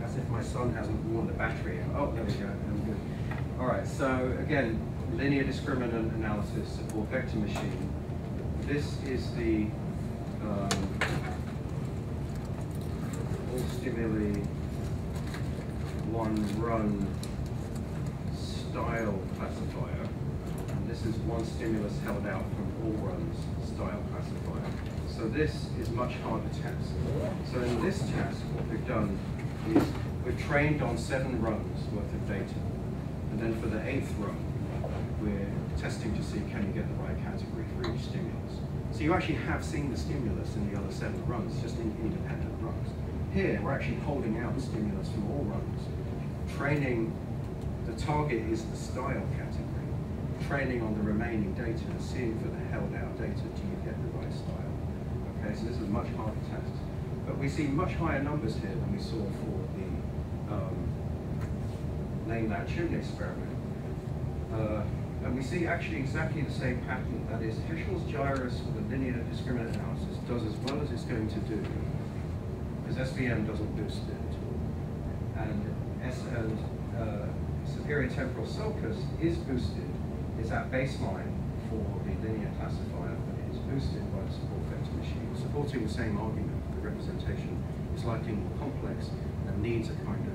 As if my son hasn't worn the battery. Oh, there we go, I'm good. All right, so again, linear discriminant analysis support vector machine. This is the all stimuli one run style classifier, and this is one stimulus held out from all runs style classifier. So this is much harder task. So in this task, what we've done is we've trained on 7 runs worth of data, and then for the 8th run, we're testing to see can you get the right category for each stimulus. So you actually have seen the stimulus in the other 7 runs, just in independent runs. Here, we're actually holding out the stimulus from all runs. Training, the target is the style category. Training on the remaining data and seeing for the held out data, do you get the right style? Okay, so this is a much harder test. But we see much higher numbers here than we saw for the name that tune experiment. And we see actually exactly the same pattern. That is, Heschel's gyrus with a linear discriminant analysis does as well as it's going to do, because SVM doesn't boost it at all. And superior temporal sulcus is boosted, is at baseline for the linear classifier, but is boosted by the support vector machine, supporting the same argument. The representation is likely more complex and needs a kind of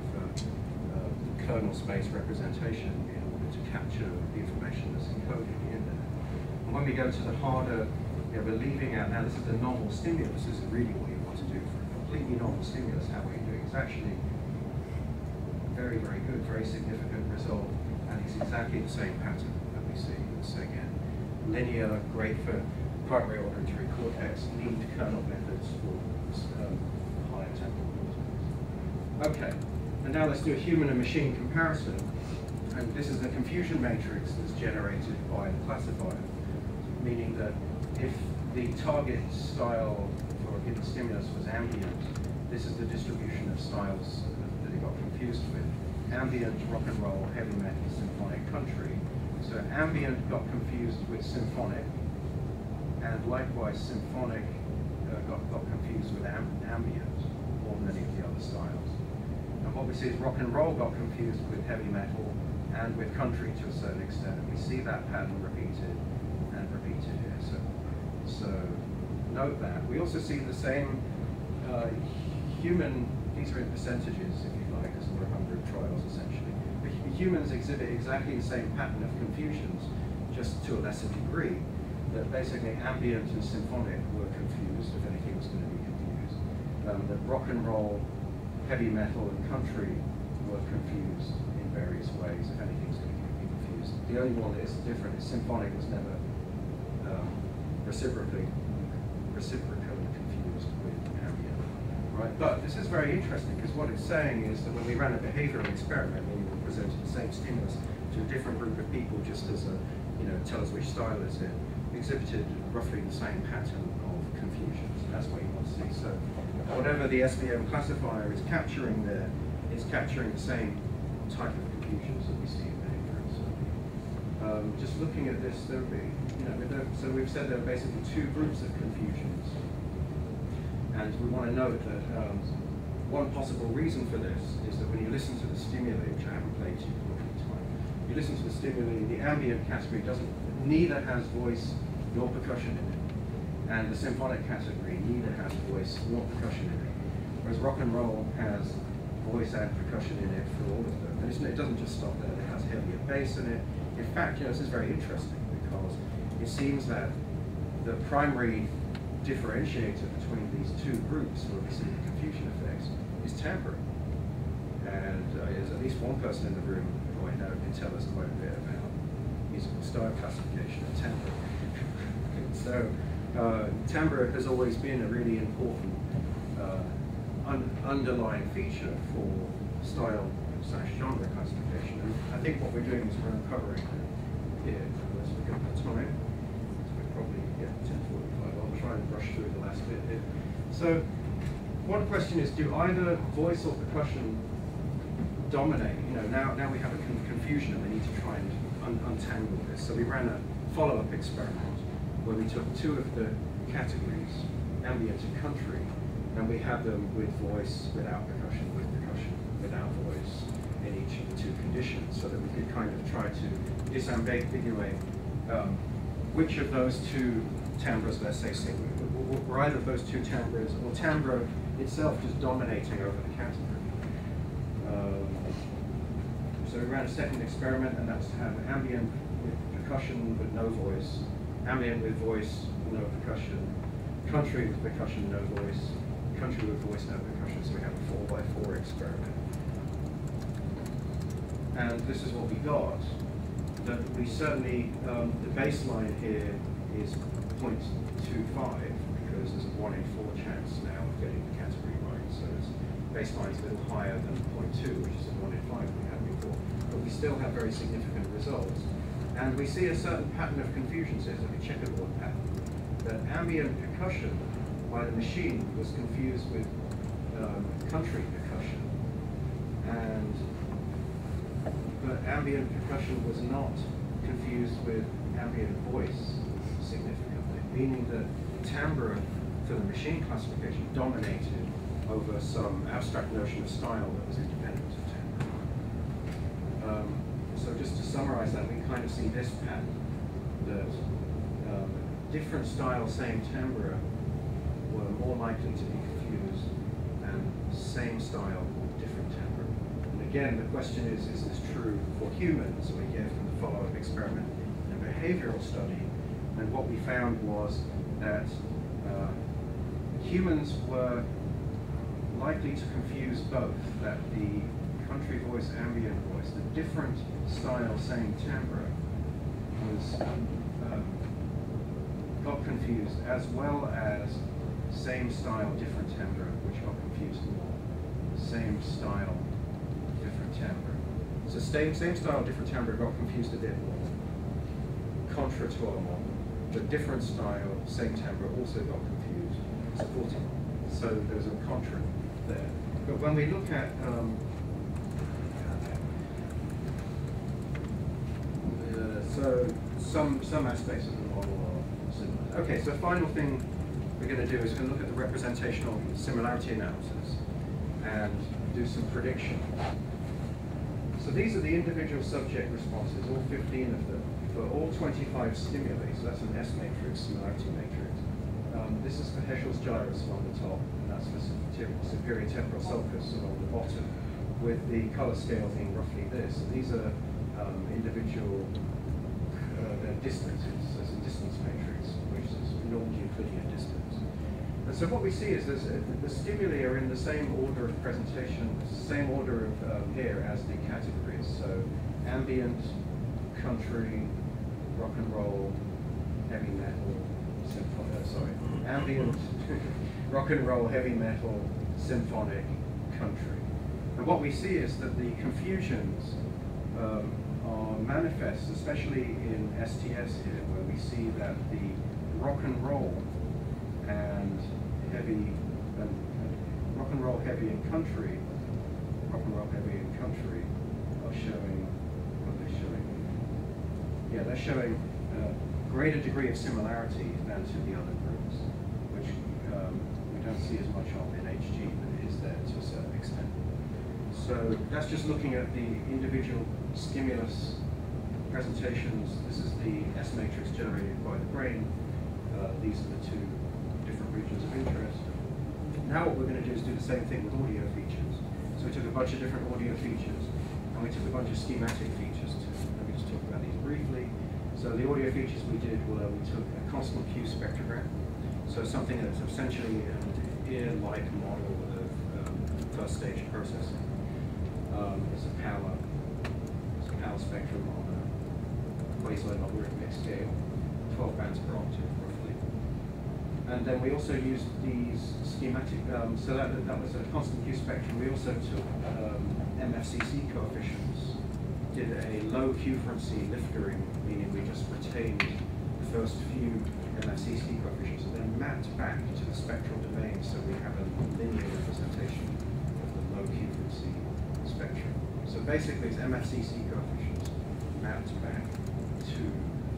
kernel space representation in order to capture the information that's encoded in there. And when we go to the harder, we're leaving out, now this is the novel stimulus, this is really what you want to do for a completely novel stimulus. How are you doing? It's actually very, very good, very significant result, and it's exactly the same pattern that we see. So again, linear, great for primary auditory cortex, need kernel methods for higher temporal cortex. Okay, and now let's do a human and machine comparison. And this is a confusion matrix that's generated by the classifier, meaning that if the target style for a given stimulus was ambient, this is the distribution of styles that it got confused with. Ambient, rock and roll, heavy metal, symphonic, country. So ambient got confused with symphonic, and likewise symphonic got confused with ambient, or many of the other styles. And what we see is rock and roll got confused with heavy metal and with country to a certain extent. And we see that pattern repeated and repeated here. So note that. We also see the same human, these are in percentages if you like, because there are 100 trials essentially. But humans exhibit exactly the same pattern of confusions, just to a lesser degree. That basically ambient and symphonic were confused, if anything was going to be confused. That rock and roll, heavy metal, and country were confused in various ways, if anything's going to be confused. The only one that is different is symphonic was never reciprocally confused with ambient. Right? But this is very interesting, because what it's saying is that when we ran a behavioral experiment, when we presented the same stimulus to a different group of people, just as a, tell us which style is it, exhibited roughly the same pattern of confusions. That's what you want to see. So whatever the SVM classifier is capturing there, it's capturing the same type of confusions that we see in behavior. So just looking at this, there would be, so we've said there are basically two groups of confusions. And we want to note that one possible reason for this is that when you listen to the stimuli, which I haven't played too much time, you listen to the stimuli, the ambient category neither has voice nor percussion in it. And the symphonic category neither has voice nor percussion in it. Whereas rock and roll has voice and percussion in it for all of them. And it doesn't just stop there, it has heavier bass in it. In fact, this is very interesting because it seems that the primary differentiator between these two groups where we see the confusion effects is timbre. And there's at least one person in the room who I know can tell us quite a bit about musical style classification and timbre. So timbre has always been a really important underlying feature for style/genre classification. And I think what we're doing is we're uncovering here. Let's look at the time. So we're probably 10:45. I'll try and rush through the last bit here. So one question is, do either voice or percussion dominate? Now we have a confusion and we need to try and untangle this. So we ran a follow-up experiment where we took two of the categories, ambient and country, and we had them with voice, without percussion, with percussion, without voice in each of the two conditions, so that we could kind of try to disambiguate which of those two timbres, let's say, were either of those two timbres or timbre itself just dominating over the category. So we ran a second experiment, and that was to have ambient with percussion but no voice, ambient with voice, no percussion, country with percussion, no voice, country with voice, no percussion. So we have a 4x4 experiment. And this is what we got. That we certainly, the baseline here is 0.25, because there's a 1 in 4 chance now of getting the category right. So its baseline is a little higher than 0.2, which is a 1 in 5 we had before. But we still have very significant results. And we see a certain pattern of confusions here, so we check a word pattern. That ambient percussion by the machine was confused with country percussion. But ambient percussion was not confused with ambient voice significantly, meaning that timbre for the machine classification dominated over some abstract notion of style that was independent of timbre. So just to summarize that, we kind of see this pattern, that different style, same timbre were more likely to be confused than same style, different timbre. And again, the question is this true for humans? We get from the follow-up experiment and behavioral study, and what we found was that humans were likely to confuse both, that the country voice, ambient voice, the different style, same timbre, was got confused, as well as same style, different timbre, which got confused more. Same style, different timbre. So same style, different timbre got confused a bit more, contra to our model. But different style, same timbre also got confused, supporting. So there's a contra there. But when we look at so some aspects of the model are similar. Okay, so final thing we're going to do is we're going to look at the representational similarity analysis and do some prediction. So these are the individual subject responses, all 15 of them, for all 25 stimuli. So that's an S matrix, similarity matrix. This is for Heschel's gyrus along the top, and that's for superior temporal sulcus along the bottom, with the color scale being roughly this. So these are individual distances. There's a distance matrix, which is normed Euclidean distance. And so what we see is the stimuli are in the same order of presentation, same order of here as the categories. So ambient, country, rock and roll, heavy metal, ambient, rock and roll, heavy metal, symphonic, country. And what we see is that the confusions are manifest, especially in STS here, where we see that the rock and roll and heavy, rock and roll, heavy, and country, rock and roll, heavy, and country are showing, what are they showing? Yeah, they're showing greater degree of similarity than to the other groups, which we don't see as much of in HG, but it is there to a certain extent. So that's just looking at the individual stimulus presentations. This is the S matrix generated by the brain. These are the two different regions of interest. Now what we're going to do is do the same thing with audio features. So we took a bunch of different audio features, and we took a bunch of schematic features too. Let me just talk about these briefly. So the audio features we did were we took a constant Q spectrogram, so something that's essentially an ear-like model of first stage processing. It's a power spectrum on a quasi-logarithmic scale, 12 bands per octave roughly. And then we also used these schematic, so that was a constant Q spectrum. We also took MFCC coefficients, did a low Q frequency liftering, meaning we just retained the first few MFCC coefficients and then mapped back to the spectral domain, so we have a linear representation of the low Q frequency spectrum. So basically it's MFCC coefficients mapped back to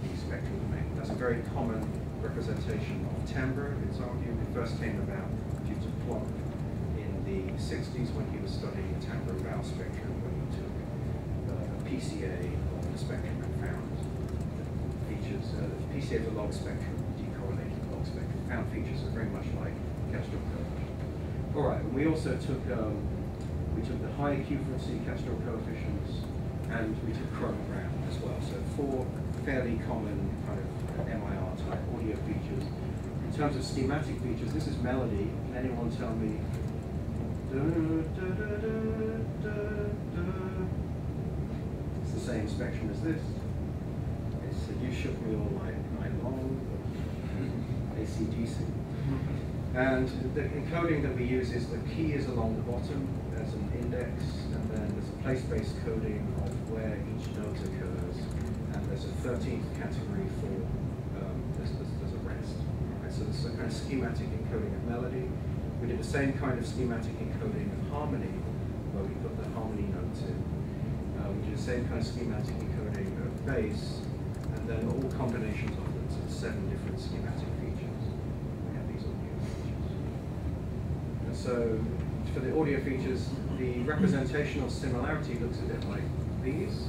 the spectral domain. That's a very common representation of timbre, it's argued. It first came about due to Plonk in the 60s when he was studying the timbre vowel spectrum, when he took PCA on the spectrum and found features, PCA the log spectrum, decorrelated log spectrum, found features that are very much like Kestrel coefficient. All right, and we also took the high Q frequency Kestrel coefficients, and we took chronogram as well. So 4 fairly common kind of MIR type audio features. In terms of schematic features, this is melody. Can anyone tell me? It's the same spectrum as this. It's You Shook Me All Night Long, AC/DC. And the encoding that we use is the key is along the bottom, there's an index, and then there's a place-based coding of where each note occurs, and there's a 13th category for, there's a rest. Right, so this is a kind of schematic encoding of melody. We did the same kind of schematic encoding of harmony, where we put the harmony notes in. We did the same kind of schematic encoding of bass, and then all combinations of them, so 7 different schematic features. We have these audio features. And so, for the audio features, the representational similarity looks a bit like these.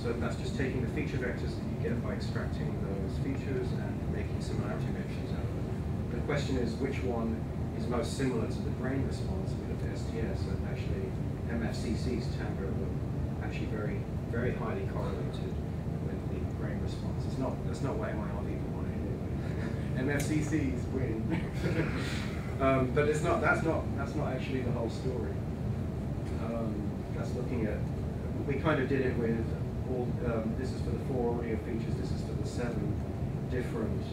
So that's just taking the feature vectors that you get by extracting those features and making similarity matrices out of them. The question is which one is most similar to the brain response. We looked at STS, and actually MFCC's timbre were actually very, very highly correlated with the brain response. That's not what MIR people want to hear. MFCCs win. But that's not actually the whole story. That's looking at, we kind of did it with all, this is for the 4 audio features, this is for the 7 different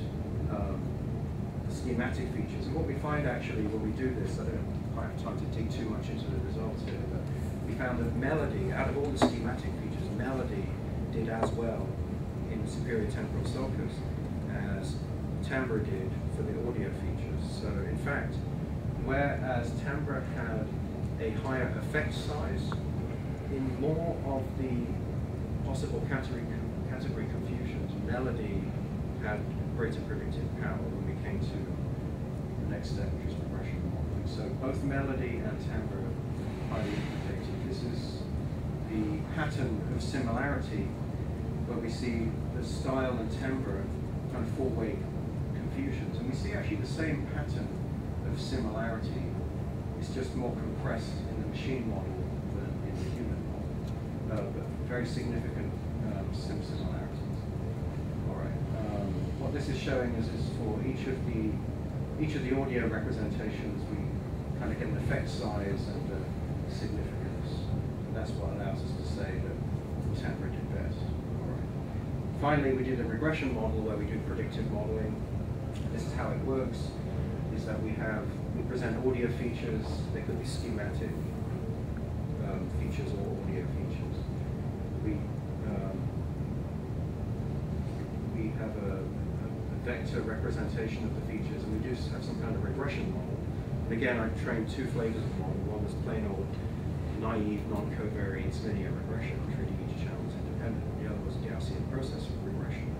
schematic features. And what we find actually when we do this, I don't quite have time to dig too much into the results here, but we found that melody, out of all the schematic features, melody did as well in the superior temporal sulcus as timbre did for the audio features. So in fact, whereas timbre had a higher effect size, in more of the possible category confusions, melody had greater predictive power when we came to the next step, which is regression modeling. So both melody and timbre are highly implicated. This is the pattern of similarity where we see the style and timbre kind of 4-way confusions. And we see actually the same pattern of similarity. It's just more compressed in the machine model than in the human model. But very significant similarities. All right. What this is showing is for each of the audio representations, we kind of get an effect size and a significance. And that's what allows us to say that timbre did best. All right. Finally, we did a regression model where we do predictive modeling. This is how it works, is that we present audio features. They could be schematic features or audio features. We have a vector representation of the features, and we do have some kind of regression model. And again, I trained 2 flavors of model. One was plain old naive, non-covariance linear regression, treating each channel as independent. The other was Gaussian process regression,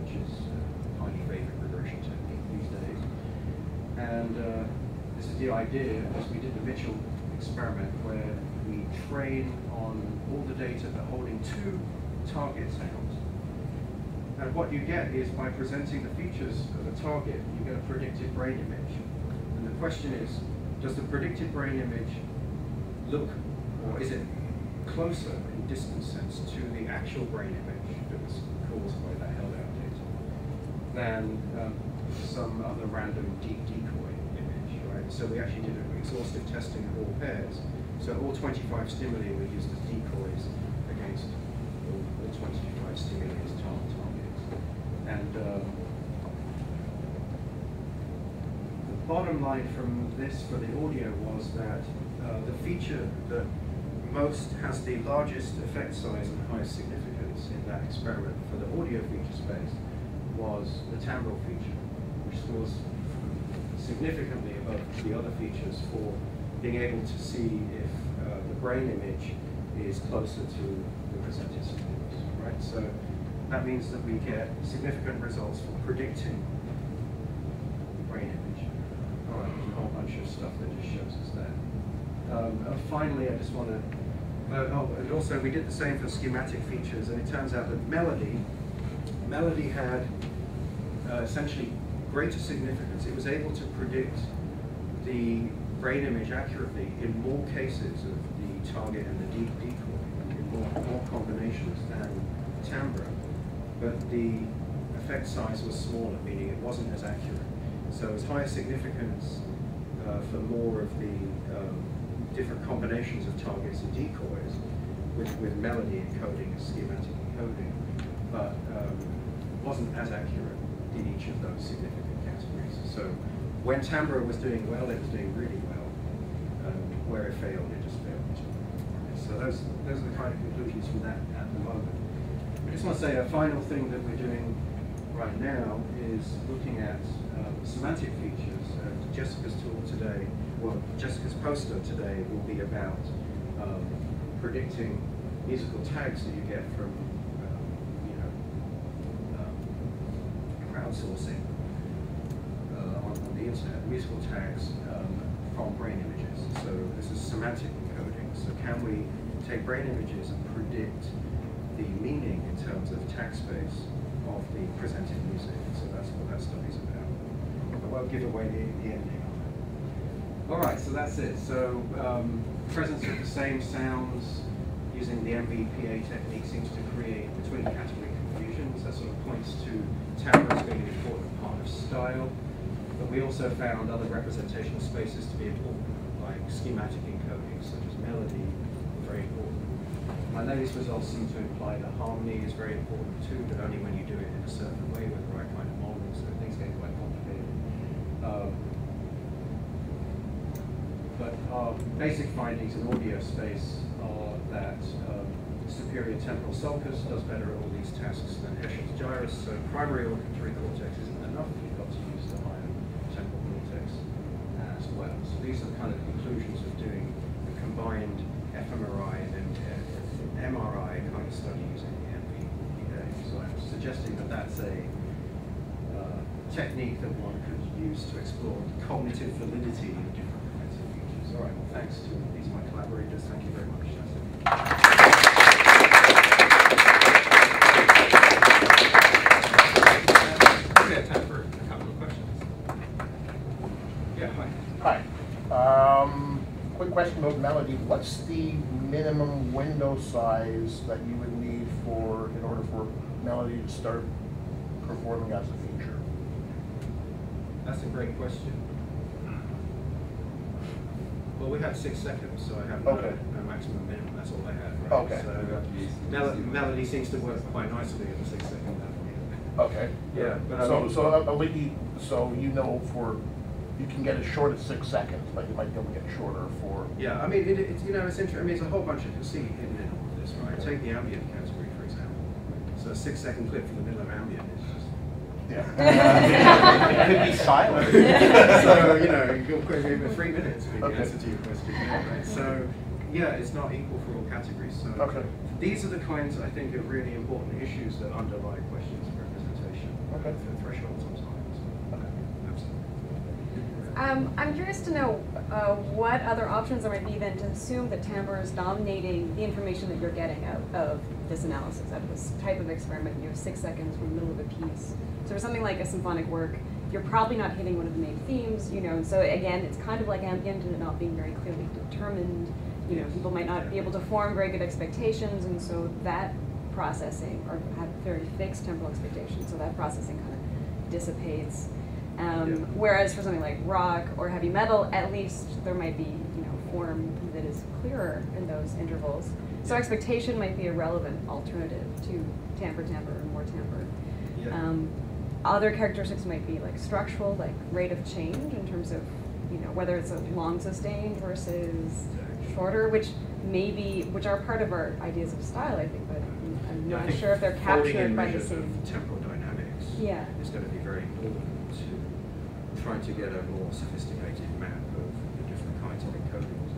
which is a highly favored regression technique these days. And this is the idea, as we did the Mitchell experiment, where we train on all the data but holding 2 target sounds. And what you get is, by presenting the features of a target, you get a predicted brain image. And the question is, does the predicted brain image look, or is it closer in distance sense to the actual brain image that was caused by that held out data than some other random deep decoy image, right? So we actually did an exhaustive testing of all pairs. So all 25 stimuli were used as decoys against all 25 stimuli as targets. And the bottom line from this for the audio was that the feature that most has the largest effect size and highest significance in that experiment for the audio feature space was the timbral feature, which scores significantly above the other features for being able to see if the brain image is closer to the presented stimulus, right? So that means that we get significant results for predicting the brain image. All right, there's a whole bunch of stuff that just shows us that. And finally, I just want to, and also we did the same for schematic features, and it turns out that melody had essentially greater significance. It was able to predict the brain image accurately in more cases of the target and the deep decoy, in more combinations than timbre. But the effect size was smaller, meaning it wasn't as accurate. So it was higher significance for more of the different combinations of targets and decoys, with melody encoding as schematic encoding, but wasn't as accurate in each of those significant categories. So when timbre was doing well, it was doing really well. Where it failed, it just failed. So those are the kind of conclusions from that at the moment. I just want to say a final thing that we're doing right now is looking at semantic features. Jessica's talk today, well, Jessica's poster today will be about predicting musical tags that you get from, crowdsourcing on the internet. Musical tags from brain images. So this is semantic encoding. So can we take brain images and predict the meaning in terms of tag space of the presented music. So that's what that study's about. I won't give away the ending on it. All right, so that's it. So presence of the same sounds using the MVPA technique seems to create between category confusions. That sort of points to timbre as being an important part of style. But we also found other representational spaces to be important, like schematic encoding, such as melody, very important. My latest results seem to imply that harmony is very important too, but only when you do it in a certain way with the right kind of modeling, so things get quite complicated. Basic findings in audio space are that superior temporal sulcus does better at all these tasks than Heschel's gyrus, so primary auditory cortex isn't enough, you've got to use the higher temporal cortex as well. So these are the kind of conclusions of doing a combined fMRI and MRI kind of study using the MVPA. So I'm suggesting that that's a technique that one could use to explore cognitive validity of different kinds of features. All right, well, thanks to these my collaborators. Thank you very much. We have time for a couple of questions. Yeah, hi. Hi. Quick question about melody. What's the minimum window size that you would need in order for melody to start performing as a feature? That's a great question. Well, we had 6 seconds, so I have no maximum minimum. That's all I had. Right? Okay. So melody seems to work quite nicely at the 6-second level. Okay. Yeah. But so you know you can get as short as 6 seconds, but you might be able to get shorter for. Yeah, I mean, it's interesting. I mean, it's a whole bunch of you'll see hidden in all of this, right? Take the ambient category, for example. So a 6-second clip from the middle of ambient is just. Yeah. It could be silent. So you'll quickly even 3 minutes if you can answer to your question. Right? So yeah, it's not equal for all categories. So these are the kinds I think of really important issues that underlie questions of representation. Okay. For thresholds sometimes. I'm curious to know what other options there might be then to assume that timbre is dominating the information that you're getting out of this analysis, out of this type of experiment. You have 6 seconds from the middle of a piece. So for something like a symphonic work, you're probably not hitting one of the main themes, So again, it's kind of like ambient and it not being very clearly determined. People might not be able to form very good expectations, and so that processing, or have very fixed temporal expectations, so that processing kind of dissipates. Whereas for something like rock or heavy metal, at least there might be form that is clearer in those intervals. So expectation might be a relevant alternative to timbre, and more timbre. Other characteristics might be like structural, like rate of change in terms of whether it's a long sustained versus shorter, which are part of our ideas of style, I think, but I'm not sure if they're captured by the same. Temporal dynamics is going to be very important to trying to get a more sophisticated map of the different kinds of encodings.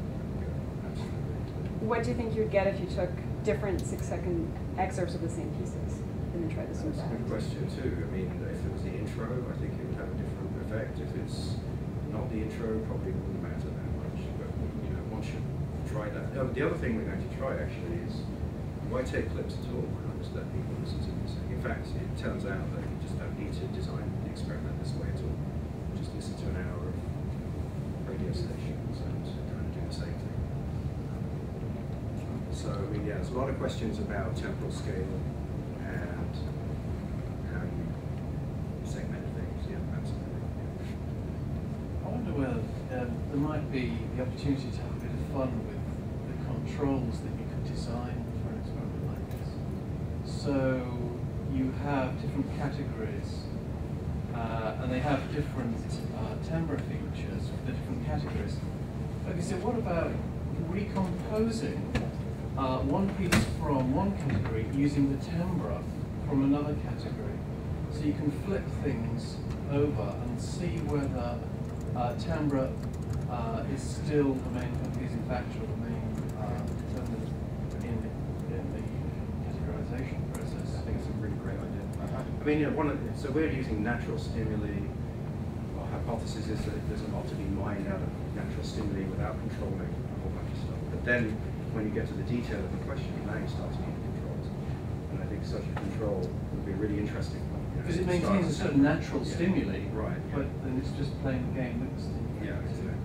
Absolutely. What do you think you'd get if you took different 6-second excerpts of the same pieces and then tried to sort that? That's a good question too. I mean, if it was the intro, I think it would have a different effect. If it's not the intro, probably wouldn't matter that much. But one should try that. The other thing we're going to try actually is why take clips at all? Why not just let people listen to music? In fact, it turns out that you just don't need to design the experiment this way at all. Just listen to an hour of radio stations and kind of do the same thing. So, I mean, there's a lot of questions about temporal scale and how you segment things. Yeah, absolutely. I wonder whether there might be the opportunity to have a bit of fun with the controls that you could design for an experiment like this. So you have different categories, and they have different timbre features for the different categories. Okay, so what about recomposing one piece from one category using the timbre from another category? So you can flip things over and see whether timbre is still the main confusing factor, or the main determinant in the categorization process. I think it's a really great idea. I mean, so we're using natural stimuli. Our hypothesis is that there's a lot to be mined out of natural stimuli without controlling a whole bunch of stuff. But then, when you get to the detail of the question, now you start to need controls. And I think such a control would be really interesting. Because it maintains a sort of natural stimuli, right? But then it's just playing the game with the stimuli. Yeah, exactly.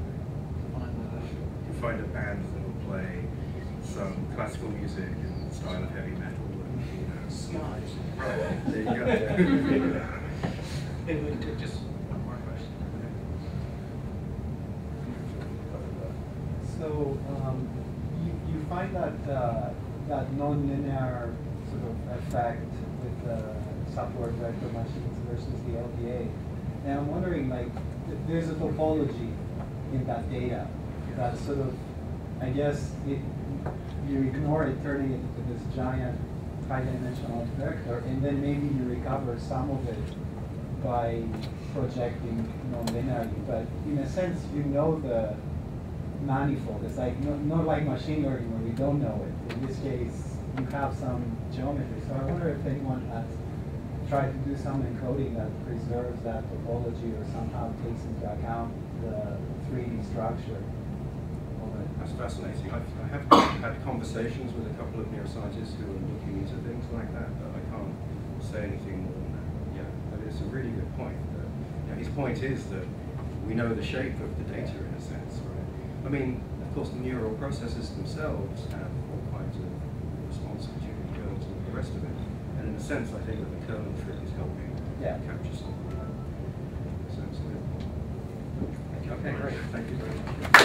Find that out. You find a band that will play some classical music in the style of heavy metal. Skies. Right. There you go. Just one more question. So you find that that non-linear sort of effect with the software vector machines versus the LPA, and I'm wondering, like, there's a topology in that data that sort of, I guess, you ignore it, turning it into this giant high-dimensional vector, and then maybe you recover some of it by projecting non-linearly. But in a sense, you know the manifold. It's like not like machine learning where we don't know it. In this case, you have some geometry. So I wonder if anyone has tried to do some encoding that preserves that topology or somehow takes into account the 3D structure of it. That's fascinating. I have had conversations with a couple of neuroscientists who are looking into things like that, but I can't say anything more than that. Yeah, but it's a really good point. His point is that we know the shape of the data in a sense, right? I mean, of course, the neural processes themselves have all kinds of responsive tuning kernels and the rest of it. And in a sense, I think that the kernel trick is helping capture some of that. Sounds good. Okay, great. Thank you very much.